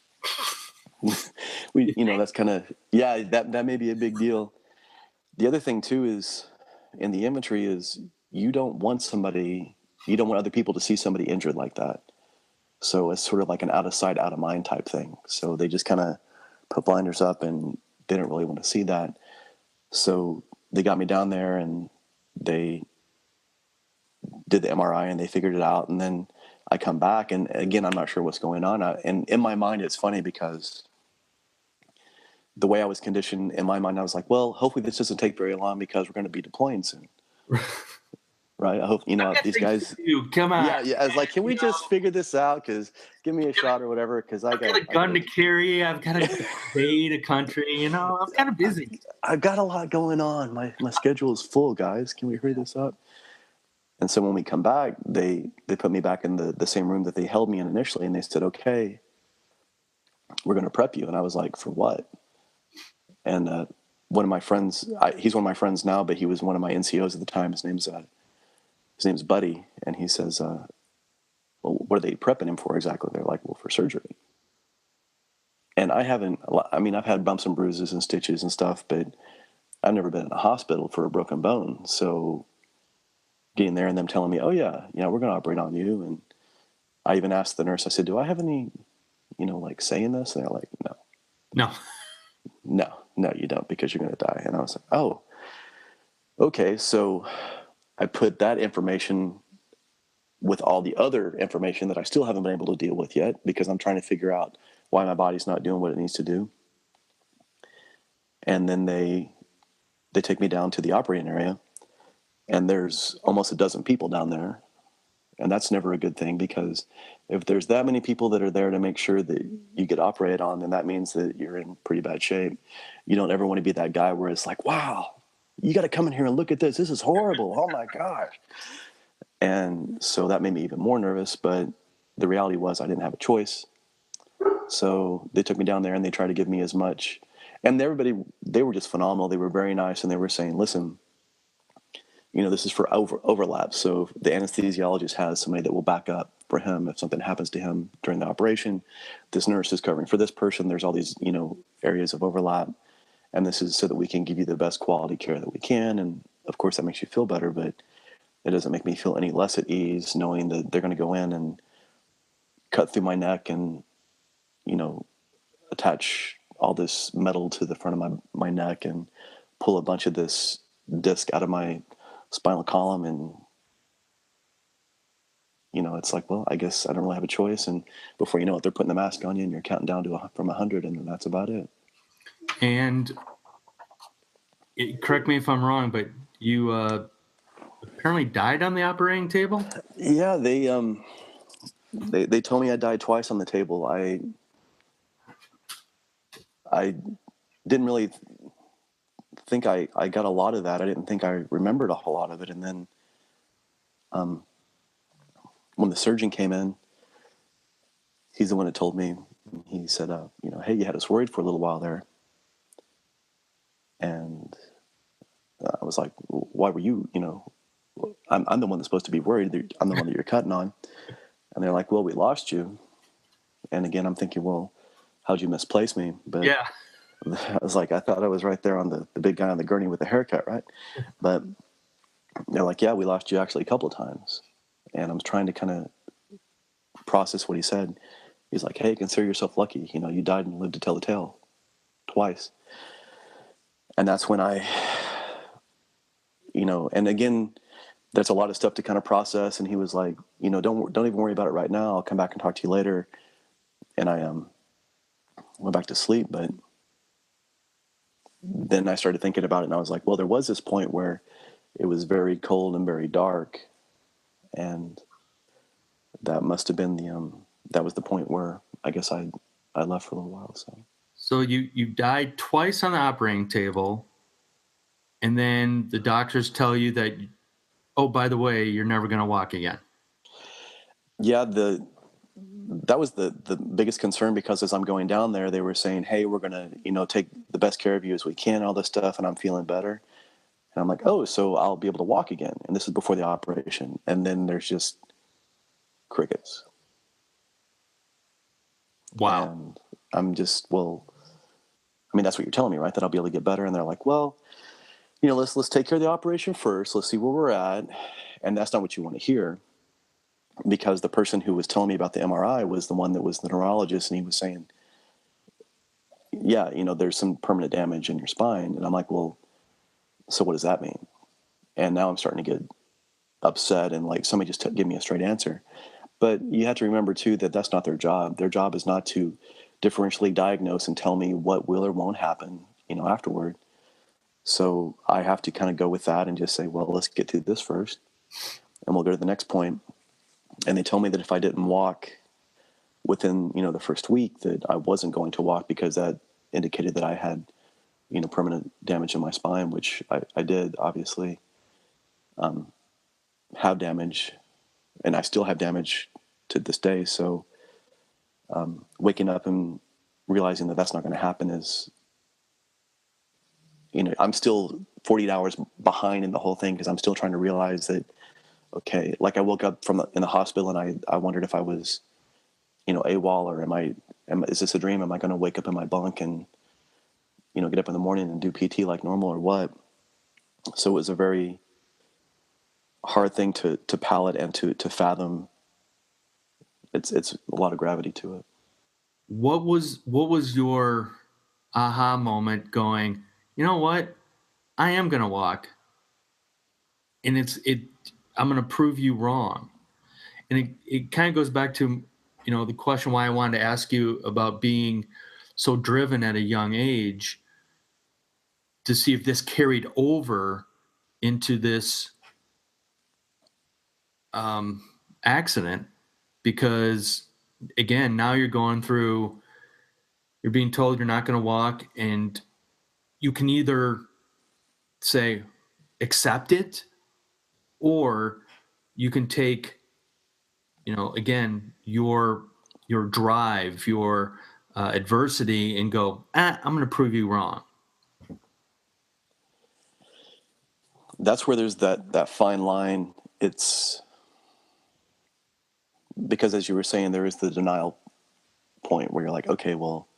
That's kind of, yeah, that may be a big deal. The other thing too is in the inventory is you don't want other people to see somebody injured like that. So it's sort of like an out of sight, out of mind type thing. So they just kind of put blinders up and they didn't really want to see that. So they got me down there and they did the MRI and they figured it out. And then I come back and again, I'm not sure what's going on. And in my mind, it's funny because the way I was conditioned in my mind, I was like, well, hopefully this doesn't take very long because we're going to be deploying soon. Right. I hope, I've got these things guys. to do. Come on. Yeah. I was like, can we just figure this out? Cause give me a shot or whatever. Cause I've got a gun to carry. I've got to invade a country. I'm kind of busy. I've got a lot going on. My schedule is full, guys. Can we hurry this up? And so when we come back, they put me back in the same room that they held me in initially. And they said, okay, we're going to prep you. And I was like, for what? And one of my friends, he's one of my friends now, but he was one of my NCOs at the time. His name's Buddy. And he says, well, what are they prepping him for exactly? They're like, well, for surgery. And I've had bumps and bruises and stitches and stuff, but I've never been in a hospital for a broken bone. So getting there and them telling me, oh yeah, we're going to operate on you. And I even asked the nurse, I said, do I have any, like say in this? And they're like, no, you don't, because you're going to die. And I was like, oh, okay. So I put that information with all the other information that I still haven't been able to deal with yet, because I'm trying to figure out why my body's not doing what it needs to do. And then they take me down to the operating area, and there's almost a dozen people down there. And that's never a good thing, because if there's that many people that are there to make sure that you get operated on, then that means that you're in pretty bad shape. You don't ever want to be that guy where it's like, wow, you got to come in here and look at this. This is horrible. Oh my gosh. And so that made me even more nervous. But the reality was I didn't have a choice. So they took me down there and they tried to give me as much. And everybody, they were just phenomenal. They were very nice. And they were saying, listen, this is for overlap. So the anesthesiologist has somebody that will back up for him if something happens to him during the operation. This nurse is covering for this person. There's all these, areas of overlap. And this is so that we can give you the best quality care that we can. And of course, that makes you feel better, but it doesn't make me feel any less at ease knowing that they're going to go in and cut through my neck and, attach all this metal to the front of my neck and pull a bunch of this disc out of my spinal column. And, it's like, well, I guess I don't really have a choice. And before you know it, they're putting the mask on you and you're counting down from 100, and that's about it. And correct me if I'm wrong, but you apparently died on the operating table? Yeah, they told me I died twice on the table. I didn't really think I got a lot of that. I didn't think I remembered a whole lot of it. And then when the surgeon came in, he's the one that told me. He said, hey, you had us worried for a little while there. And I was like, why were you, I'm the one that's supposed to be worried. I'm the one that you're cutting on. And they're like, well, we lost you. And again, I'm thinking, well, how'd you misplace me? But yeah, I was like, I thought I was right there on the big guy on the gurney with the haircut, right? But they're like, yeah, we lost you actually a couple of times. And I'm trying to kind of process what he said. He's like, hey, consider yourself lucky. You died and lived to tell the tale twice. And that's when I, and again, that's a lot of stuff to kind of process. And he was like, don't even worry about it right now. I'll come back and talk to you later. And I went back to sleep. But then I started thinking about it, and I was like, well, there was this point where it was very cold and very dark. And that must have been that was the point where I guess I left for a little while. So you died twice on the operating table, and then the doctors tell you that, oh, by the way, you're never going to walk again. Yeah, that was the biggest concern, because as I'm going down there, they were saying, hey, we're going to, take the best care of you as we can, all this stuff, and I'm feeling better. And I'm like, oh, so I'll be able to walk again. And this is before the operation. And then there's just crickets. Wow. And I'm just, well, that's what you're telling me, right? That I'll be able to get better. And they're like, well, let's take care of the operation first. Let's see where we're at. And that's not what you want to hear, because the person who was telling me about the MRI was the one that was the neurologist. And he was saying, yeah, there's some permanent damage in your spine. And I'm like, well, so what does that mean? And now I'm starting to get upset and like, somebody just give me a straight answer. But you have to remember too, that that's not their job. Their job is not to differentially diagnose and tell me what will or won't happen, afterward. So I have to kind of go with that and just say, well, let's get through this first and we'll go to the next point. And they told me that if I didn't walk within, the first week, that I wasn't going to walk, because that indicated that I had, permanent damage in my spine, which I did, obviously, have damage, and I still have damage to this day. So waking up and realizing that that's not going to happen is, I'm still 48 hours behind in the whole thing, because I'm still trying to realize that, okay, like I woke up in the hospital and I wondered if I was, AWOL, or is this a dream? Am I going to wake up in my bunk and, get up in the morning and do PT like normal, or what? So it was a very hard thing to palate and to fathom. It's a lot of gravity to it. What was your aha moment going, you know what? I am going to walk, and I'm going to prove you wrong. And it kind of goes back to, the question why I wanted to ask you about being so driven at a young age, to see if this carried over into this accident, because again, now you're being told you're not going to walk, and you can either say, accept it, or you can take, again, your drive, your adversity, and go, I'm going to prove you wrong. That's where there's that fine line. It's because, as you were saying, there is the denial point where you're like, okay, well,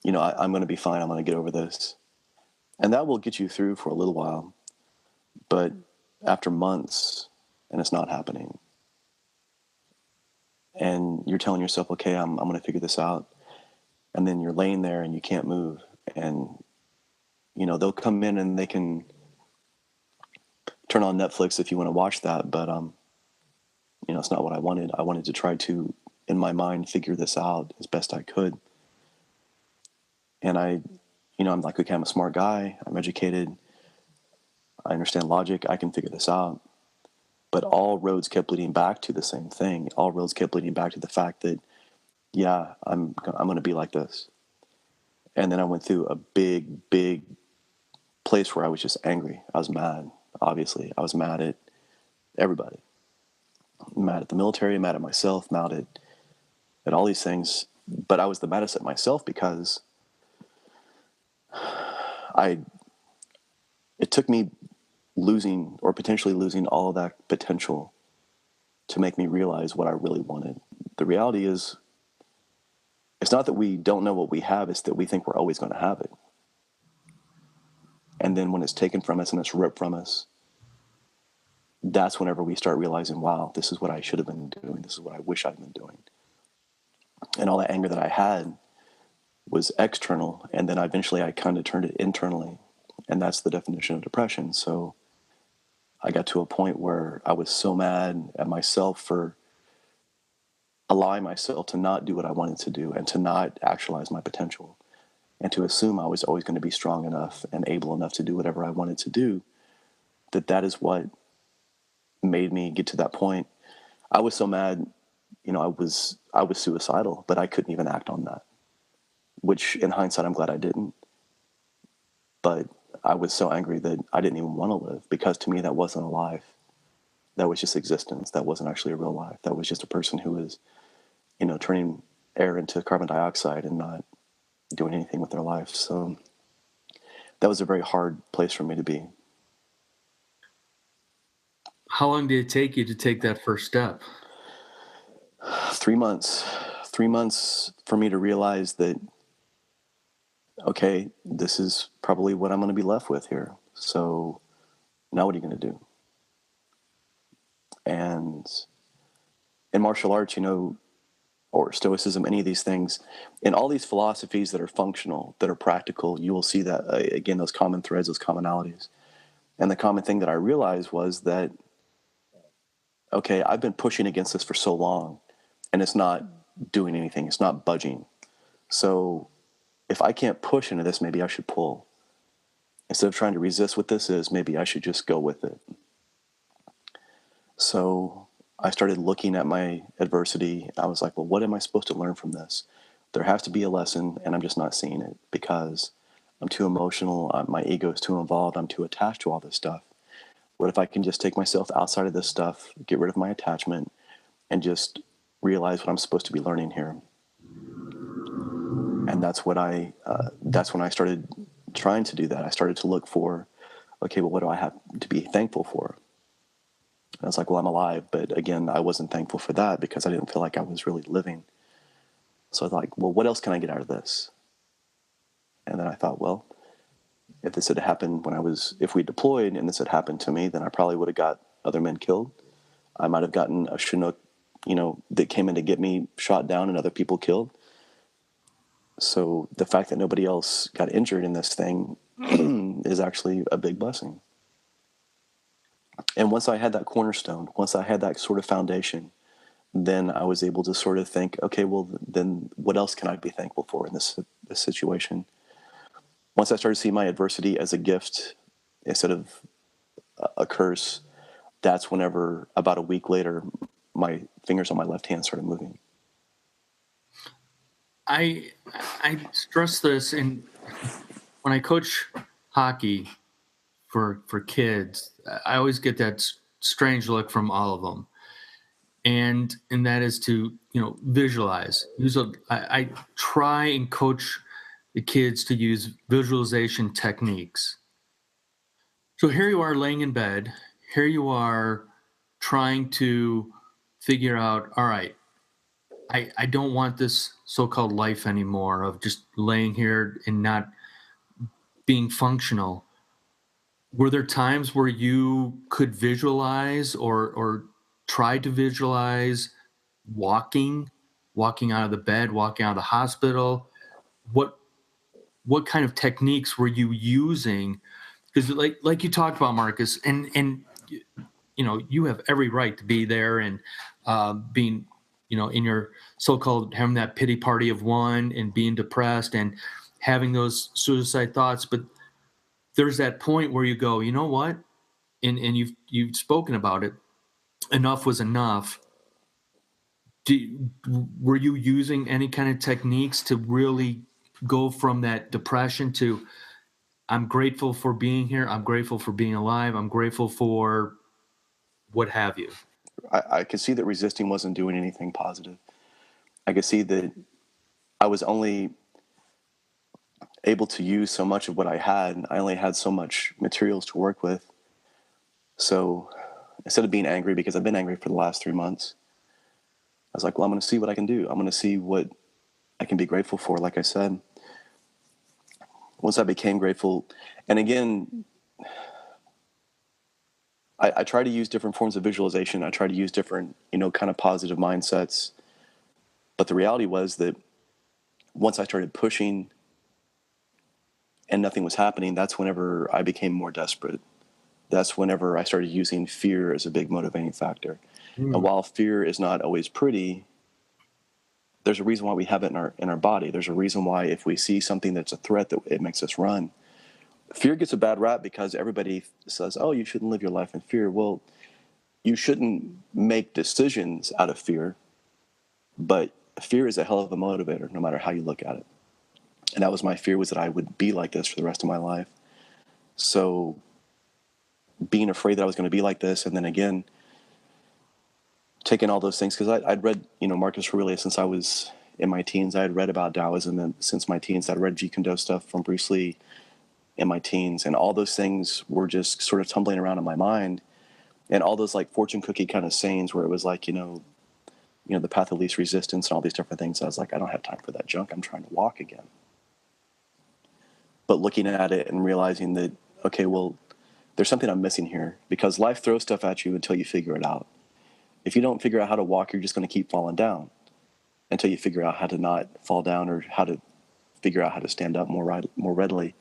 I'm going to be fine. I'm going to get over this. And that will get you through for a little while. But after months, and it's not happening, and you're telling yourself, okay, I'm going to figure this out. And then you're laying there and you can't move. And, they'll come in and they can turn on Netflix if you want to watch that. But, it's not what I wanted. I wanted to try to, in my mind, figure this out as best I could. And I'm like, okay, I'm a smart guy. I'm educated. I understand logic. I can figure this out. But all roads kept leading back to the same thing. All roads kept leading back to the fact that, yeah, I'm going to be like this. And then I went through a big, big place where I was just angry. I was mad, obviously. I was mad at everybody. Mad at the military, mad at myself, mad at all these things. But I was the maddest at myself because it took me losing, or potentially losing, all of that potential to make me realize what I really wanted. The reality is, it's not that we don't know what we have, it's that we think we're always going to have it. And then when it's taken from us and it's ripped from us, that's whenever we start realizing, wow, this is what I should have been doing. This is what I wish I'd been doing. And all that anger that I had was external. And then eventually I kind of turned it internally. And that's the definition of depression. So I got to a point where I was so mad at myself for allowing myself to not do what I wanted to do and to not actualize my potential, and to assume I was always going to be strong enough and able enough to do whatever I wanted to do, that is what made me get to that point. I was so mad, I was suicidal, but I couldn't even act on that, which in hindsight, I'm glad I didn't. But I was so angry that I didn't even want to live, because to me, that wasn't a life. That was just existence. That wasn't actually a real life. That was just a person who was, turning air into carbon dioxide and not doing anything with their life. So that was a very hard place for me to be. How long did it take you to take that first step? 3 months. 3 months for me to realize that, okay, this is probably what I'm going to be left with here. So now what are you going to do? And in martial arts, or Stoicism, any of these things, in all these philosophies that are functional, that are practical, you will see that, again, those common threads, those commonalities. And the common thing that I realized was that, okay, I've been pushing against this for so long, and it's not doing anything. It's not budging. So if I can't push into this, maybe I should pull. Instead of trying to resist what this is, maybe I should just go with it. So I started looking at my adversity. I was like, well, what am I supposed to learn from this? There has to be a lesson, and I'm just not seeing it because I'm too emotional. My ego is too involved. I'm too attached to all this stuff. What if I can just take myself outside of this stuff, get rid of my attachment, and just realize what I'm supposed to be learning here? And that's when I started trying to do that. I started to look for, okay, well, what do I have to be thankful for? And I was like, well, I'm alive. But again, I wasn't thankful for that because I didn't feel like I was really living. So I was like, well, what else can I get out of this? And then I thought, well, if this had happened if we deployed and this had happened to me, then I probably would have got other men killed. I might have gotten a Chinook, that came in to get me shot down and other people killed. So the fact that nobody else got injured in this thing is actually a big blessing. And once I had that cornerstone, once I had that sort of foundation, then I was able to sort of think, okay, well, then what else can I be thankful for in this situation? Once I started seeing my adversity as a gift instead of a curse, that's whenever, about a week later, my fingers on my left hand started moving. I stress this when I coach hockey for kids. I always get that strange look from all of them, and that is to visualize. I try and coach the kids to use visualization techniques. So here you are laying in bed. Here you are trying to figure out, all right, I don't want this so-called life anymore of just laying here and not being functional. Were there times where you could visualize or try to visualize walking out of the bed, walking out of the hospital? What kind of techniques were you using? Because like you talked about, Marcus, and you have every right to be there and being in your so-called having that pity party of one and being depressed and having those suicide thoughts. But there's that point where you go, you know what? And you've spoken about it. Enough was enough. Were you using any kind of techniques to really go from that depression to, I'm grateful for being here. I'm grateful for being alive. I'm grateful for what have you? I could see that resisting wasn't doing anything positive. I could see that I was only able to use so much of what I had. I only had so much materials to work with. So instead of being angry, because I've been angry for the last 3 months, I was like, well, I'm going to see what I can do. I'm going to see what I can be grateful for. Like I said, once I became grateful, and again, I try to use different forms of visualization. I try to use different, kind of positive mindsets. But the reality was that once I started pushing and nothing was happening, that's whenever I became more desperate. That's whenever I started using fear as a big motivating factor. And while fear is not always pretty, there's a reason why we have it in our body. There's a reason why if we see something that's a threat, that it makes us run. Fear gets a bad rap because everybody says, oh, you shouldn't live your life in fear. Well, you shouldn't make decisions out of fear, but fear is a hell of a motivator, no matter how you look at it. And that was my fear, was that I would be like this for the rest of my life. So being afraid that I was going to be like this, and then again, taking all those things, because I'd read, Marcus Aurelius since I was in my teens. I had read about Taoism and since my teens. I'd read Jeet Kune Do stuff from Bruce Lee in my teens, and all those things were just sort of tumbling around in my mind, and all those like fortune cookie kind of sayings where it was like, the path of least resistance and all these different things. I was like, I don't have time for that junk. I'm trying to walk again. But looking at it and realizing that, okay, well, there's something I'm missing here, because life throws stuff at you until you figure it out. If you don't figure out how to walk, you're just going to keep falling down until you figure out how to not fall down, or how to figure out how to stand up more readily.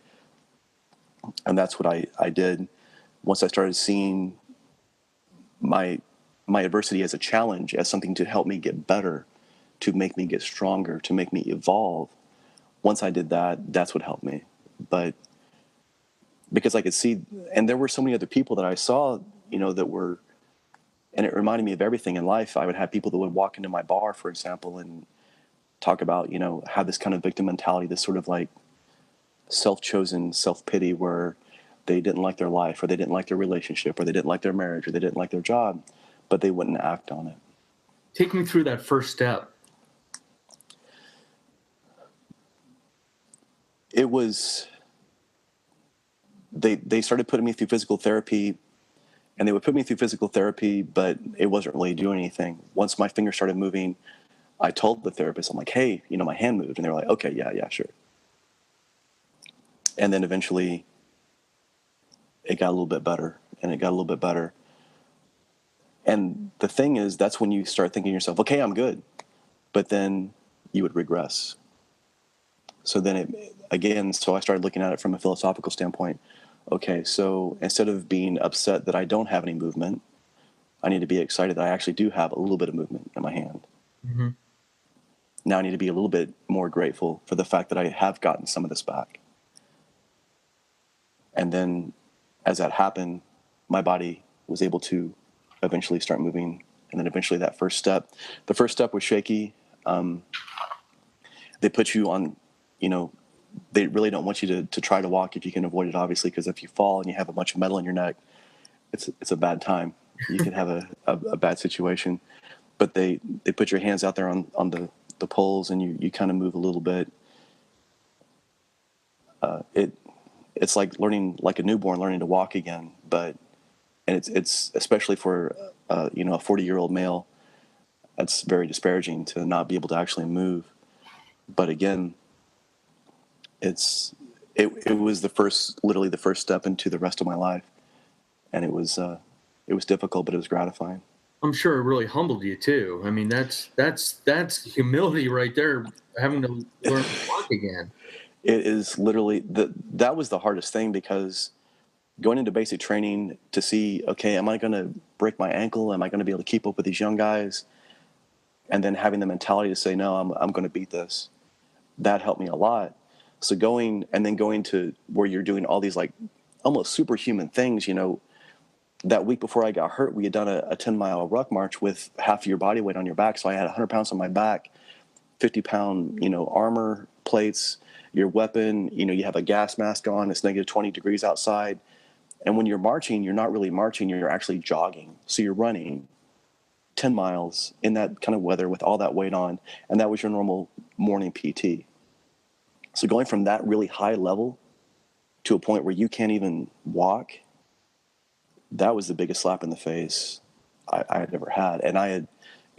And that's what I did. Once I started seeing my adversity as a challenge, as something to help me get better, to make me get stronger, to make me evolve, once I did that, that's what helped me. But because I could see, and there were so many other people that I saw, that were, and it reminded me of everything in life. I would have people that would walk into my bar, for example, and talk about, have this kind of victim mentality, this sort of like self-chosen self-pity where they didn't like their life, or they didn't like their relationship, or they didn't like their marriage, or they didn't like their job, but they wouldn't act on it. Take me through that first step. It was, they started putting me through physical therapy, and they would put me through physical therapy, but it wasn't really doing anything. Once my finger started moving, I told the therapist, I'm like, hey, my hand moved. And they were like, okay, yeah, sure. And then eventually it got a little bit better, and it got a little bit better. And the thing is, that's when you start thinking to yourself, okay, I'm good. But then you would regress. So then so I started looking at it from a philosophical standpoint. Okay, so instead of being upset that I don't have any movement, I need to be excited that I actually do have a little bit of movement in my hand. Mm-hmm. Now I need to be a little bit more grateful for the fact that I have gotten some of this back. And then as that happened, my body was able to eventually start moving. And then eventually the first step was shaky. They put you on, they really don't want you to try to walk if you can avoid it, obviously, because if you fall and you have a bunch of metal in your neck, it's a bad time. You could have a bad situation. But they put your hands out there on the poles, and you kind of move a little bit. It's like learning, like a newborn learning to walk again. And it's especially for a 40-year-old male, that's very disparaging to not be able to actually move. But again, it was literally the first step into the rest of my life, and it was difficult, but it was gratifying. I'm sure it really humbled you too. I mean, that's humility right there, having to learn to walk again. It is literally that was the hardest thing, because going into basic training to see, okay, am I going to break my ankle? Am I going to be able to keep up with these young guys? And then having the mentality to say, no, I'm going to beat this. That helped me a lot. So going to where you're doing all these like almost superhuman things, that week before I got hurt, we had done a 10-mile ruck march with half of your body weight on your back. So I had 100 pounds on my back, 50-pound, armor plates, your weapon, you have a gas mask on, it's negative 20 degrees outside. And when you're marching, you're not really marching, you're actually jogging. So you're running 10 miles in that kind of weather with all that weight on. And that was your normal morning PT. So going from that really high level to a point where you can't even walk, that was the biggest slap in the face I had ever had. And I had,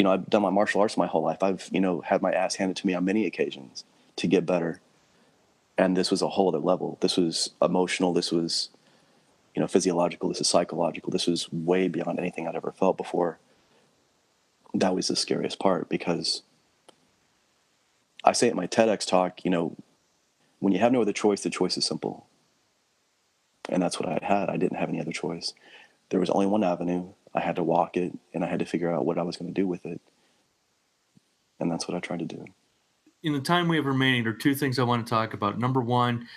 I've done my martial arts my whole life. I've, had my ass handed to me on many occasions to get better. And this was a whole other level. This was emotional. This was, physiological. This is psychological. This was way beyond anything I'd ever felt before. That was the scariest part, because I say at my TEDx talk, when you have no other choice, the choice is simple. And that's what I had. I didn't have any other choice. There was only one avenue. I had to walk it, and I had to figure out what I was going to do with it. And that's what I tried to do. In the time we have remaining, there are two things I want to talk about. Number one,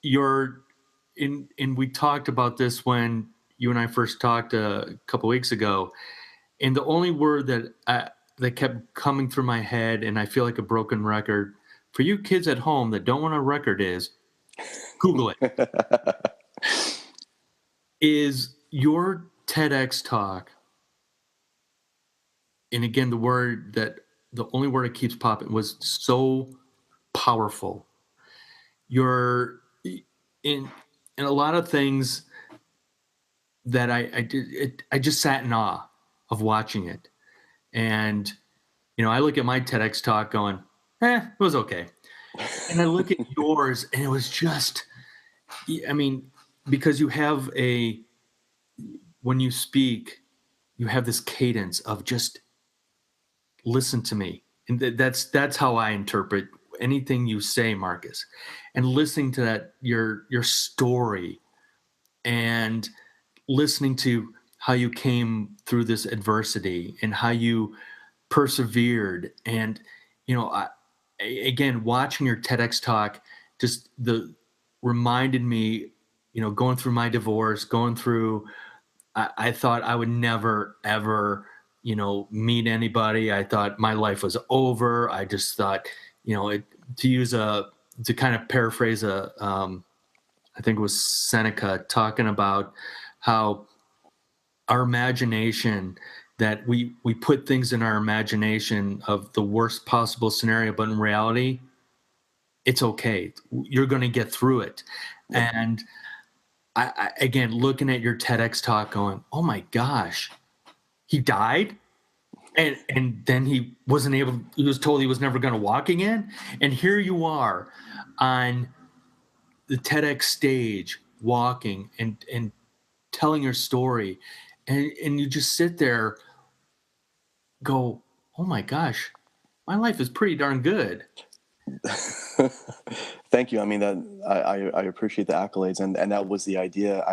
and we talked about this when you and I first talked a couple weeks ago, and the only word that kept coming through my head, and I feel like a broken record, for you kids at home that don't want a record, is Google it. Is your TEDx talk, and again, the only word that keeps popping, was so powerful. You're in a lot of things that I did. I just sat in awe of watching it. And, I look at my TEDx talk going, it was okay. And I look at yours, and it was just, because when you speak, you have this cadence of just listen to me. And that's how I interpret anything you say, Marcus. And listening to that, your story, and listening to how you came through this adversity and how you persevered. And, again, watching your TEDx talk, just reminded me, going through my divorce, I thought I would never, ever, meet anybody. I thought my life was over. I just thought, to kind of paraphrase I think it was Seneca talking about how our imagination, that we put things in our imagination of the worst possible scenario, but in reality, it's okay. You're going to get through it. Yep. And again, looking at your TEDx talk going, oh my gosh, he died. And then he was told he was never going to walk again. And here you are on the TEDx stage walking and telling your story. And you just sit there, go, oh my gosh, my life is pretty darn good. Thank you. I mean, that I appreciate the accolades, and that was the idea.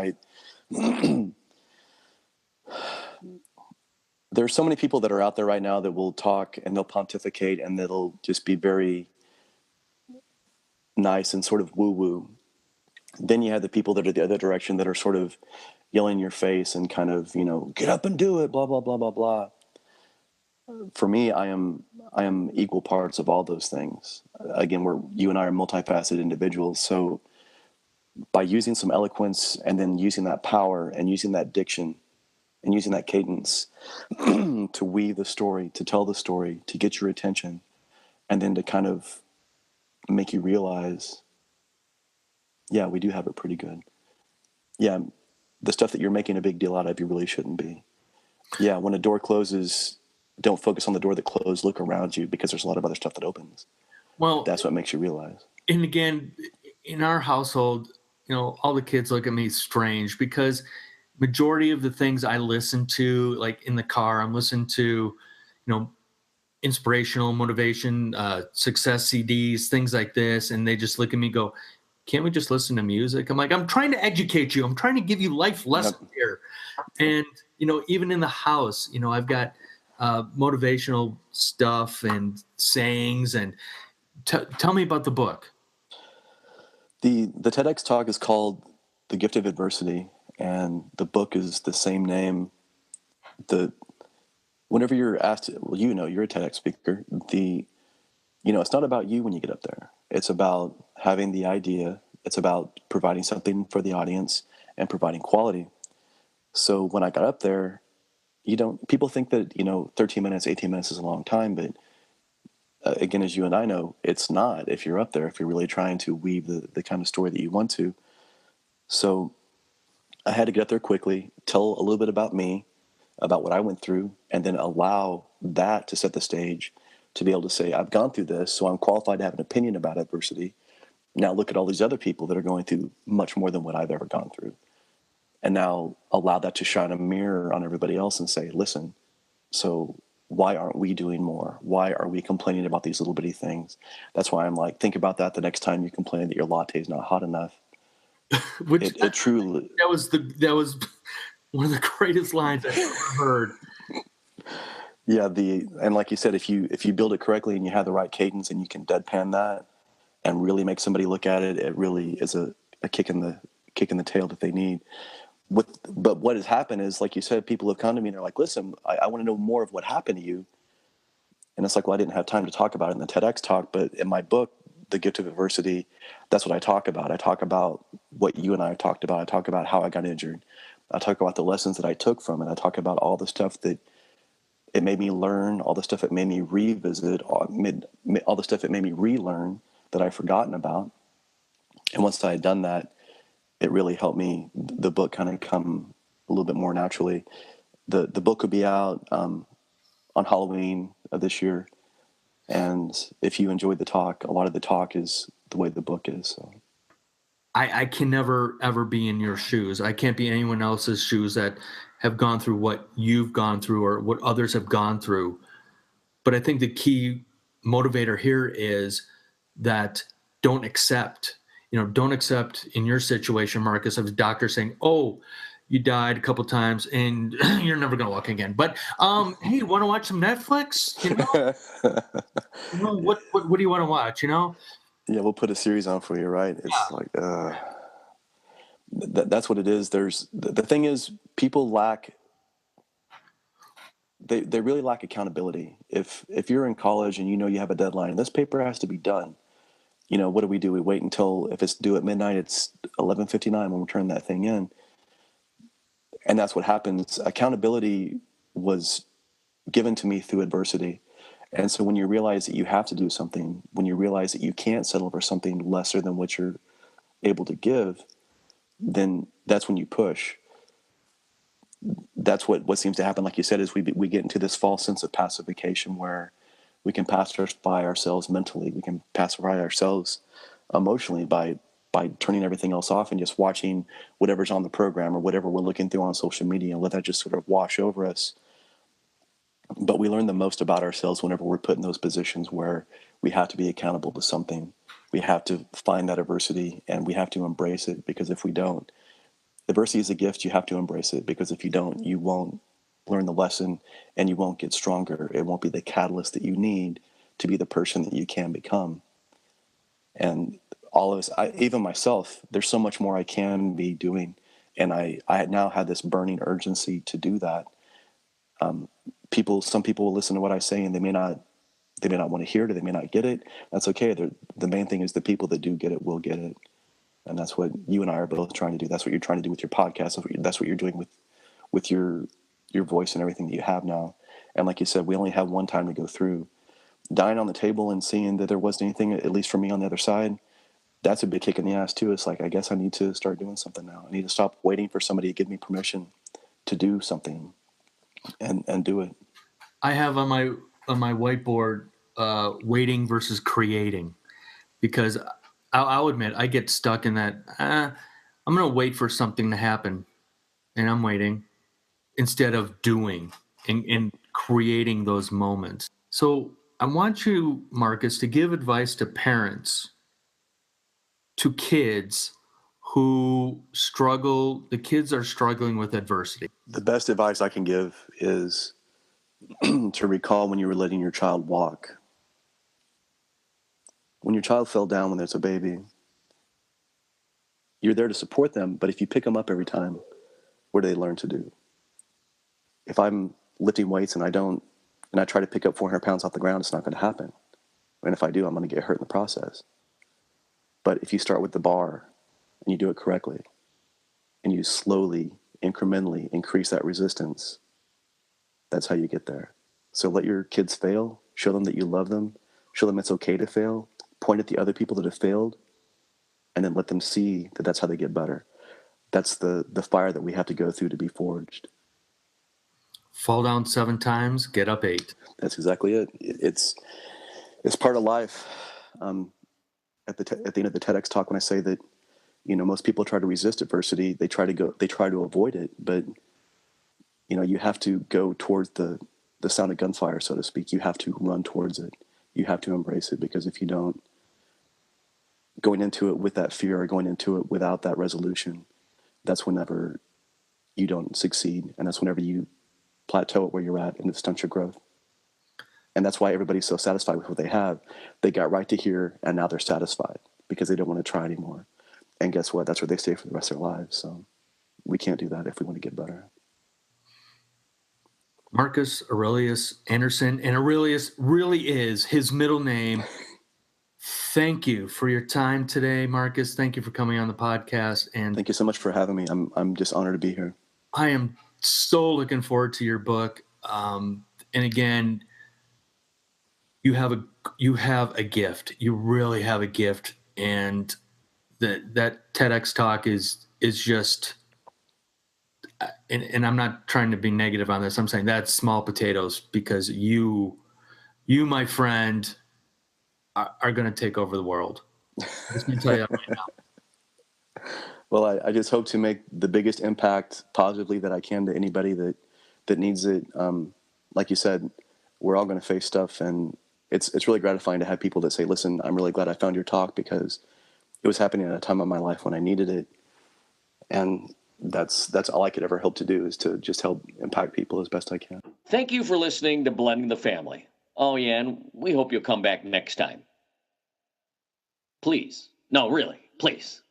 There's so many people that are out there right now that will talk and they'll pontificate and that'll just be very nice and sort of woo-woo. Then you have the people that are the other direction that are sort of yelling in your face and kind of, get up and do it, blah, blah, blah, blah, blah. For me, I am equal parts of all those things. Again, you and I are multifaceted individuals. So by using some eloquence and then using that power and using that diction and using that cadence to weave the story, to tell the story, to get your attention, and then to kind of make you realize, yeah, we do have it pretty good. Yeah, the stuff that you're making a big deal out of, you really shouldn't be. Yeah, when a door closes, don't focus on the door that closed, look around you, because there's a lot of other stuff that opens. Well, that's what makes you realize. And again, in our household, all the kids look at me strange because majority of the things I listen to, like in the car, I'm listening to, inspirational motivation, success CDs, things like this. And they just look at me and go, can't we just listen to music? I'm like, I'm trying to educate you. I'm trying to give you life lessons here. And, even in the house, I've got motivational stuff and sayings. And tell me about the book. The TEDx talk is called The Gift of Adversity, and the book is the same name. Whenever you're asked, well, you're a TEDx speaker. It's not about you when you get up there. It's about having the idea. It's about providing something for the audience and providing quality. So when I got up there, people think that, 13 minutes, 18 minutes is a long time, but again, as you and I know, it's not if you're up there, if you're really trying to weave the kind of story that you want to. So I had to get up there quickly, tell a little bit about me, about what I went through, and then allow that to set the stage to be able to say, I've gone through this, so I'm qualified to have an opinion about adversity. Now look at all these other people that are going through much more than what I've ever gone through. And now allow that to shine a mirror on everybody else and say, listen, so why aren't we doing more? Why are we complaining about these little bitty things? That's why I'm like, think about that the next time you complain that your latte is not hot enough. It truly, that was one of the greatest lines I've ever heard. Yeah, and like you said, if you build it correctly and you have the right cadence and you can deadpan that and really make somebody look at it, it really is a kick in the tail that they need. But what has happened is, like you said, people have come to me and they're like, listen, I want to know more of what happened to you. And it's like, well, I didn't have time to talk about it in the TEDx talk, but in my book, The Gift of Adversity, that's what I talk about. I talk about what you and I talked about. I talk about how I got injured. I talk about the lessons that I took from it. I talk about all the stuff that it made me learn, all the stuff it made me revisit, all the stuff it made me relearn that I'd forgotten about. And once I had done that, it really helped me, the book kind of come a little bit more naturally. The book will be out on Halloween of this year. And if you enjoyed the talk, a lot of the talk is the way the book is. So I can never, ever be in your shoes. I can't be in anyone else's shoes that have gone through what you've gone through or what others have gone through. But I think the key motivator here is that don't accept in your situation, Marcus, of a doctor saying, oh, you died a couple times and you're never going to walk again. But hey, want to watch some Netflix? What do you want to watch? Yeah, we'll put a series on for you, right? It's like that's what it is. The thing is, people lack. They really lack accountability. If you're in college and you have a deadline, this paper has to be done. What do? We wait until, if it's due at midnight, it's 11:59 when we turn that thing in. And that's what happens. Accountability was given to me through adversity. And so when you realize that you have to do something, when you realize that you can't settle for something lesser than what you're able to give, then that's when you push. That's what seems to happen. Like you said, is we get into this false sense of pacification where we can pacify ourselves mentally. We can pacify ourselves emotionally by turning everything else off and just watching whatever's on the program or whatever we're looking through on social media and let that just sort of wash over us. But we learn the most about ourselves whenever we're put in those positions where we have to be accountable to something. We have to find that adversity and we have to embrace it, because if we don't, adversity is a gift. You have to embrace it, because if you don't, you won't learn the lesson and you won't get stronger. It won't be the catalyst that you need to be the person that you can become. And all of us, even myself, there's so much more I can be doing. And I now had this burning urgency to do that. Some people will listen to what I say and they may not want to hear it, or they may not get it. That's okay. The main thing is the people that do get it will get it. And that's what you and I are both trying to do. That's what you're trying to do with your podcast. That's what you're doing with your voice and everything that you have now. And like you said, we only have one time to go through. Dying on the table and seeing that there wasn't anything, at least for me, on the other side, that's a big kick in the ass too. It's like, I guess I need to start doing something now. I need to stop waiting for somebody to give me permission to do something and do it. I have on my whiteboard waiting versus creating, because I'll admit I get stuck in that. I'm going to wait for something to happen, and I'm waiting instead of doing and creating those moments. So I want you, Marcus, to give advice to parents, to kids who struggle. The kids are struggling with adversity. The best advice I can give is to recall when you were letting your child walk. When your child fell down when there's a baby, you're there to support them, but if you pick them up every time, what do they learn to do? If I'm lifting weights and I try to pick up 400 pounds off the ground, it's not going to happen. And if I do, I'm going to get hurt in the process. But if you start with the bar and you do it correctly, and you slowly, incrementally increase that resistance, that's how you get there. So let your kids fail, show them that you love them, show them it's okay to fail, point at the other people that have failed, and then let them see that that's how they get better. That's the fire that we have to go through to be forged. Fall down 7 times, get up 8. That's exactly it. It's part of life. At the end of the TEDx talk, when I say that, most people try to resist adversity, they try to avoid it, but you have to go towards the sound of gunfire, so to speak. You have to run towards it. You have to embrace it, because if you don't, going into it with that fear or going into it without that resolution, that's whenever you don't succeed, and that's whenever you plateau at where you're at, and it stunts your growth. And that's why everybody's so satisfied with what they have. They got right to here, and now they're satisfied because they don't want to try anymore. And guess what? That's where they stay for the rest of their lives. So we can't do that if we want to get better. Marcus Aurelius Anderson, and Aurelius really is his middle name. Thank you for your time today, Marcus. Thank you for coming on the podcast. And thank you so much for having me. I'm just honored to be here. I am so looking forward to your book. And again, you have a gift. You really have a gift, and that TEDx talk is just. And I'm not trying to be negative on this. I'm saying that's small potatoes, because you, my friend, are going to take over the world. I'm just going to tell you that right now. Well, I just hope to make the biggest impact positively that I can to anybody that needs it. Like you said, we're all going to face stuff, and it's really gratifying to have people that say, listen, I'm really glad I found your talk, because it was happening at a time of my life when I needed it. And that's all I could ever hope to do, is to just help impact people as best I can. Thank you for listening to Blending the Family. Oh, yeah, and we hope you'll come back next time. Please. No, really, please.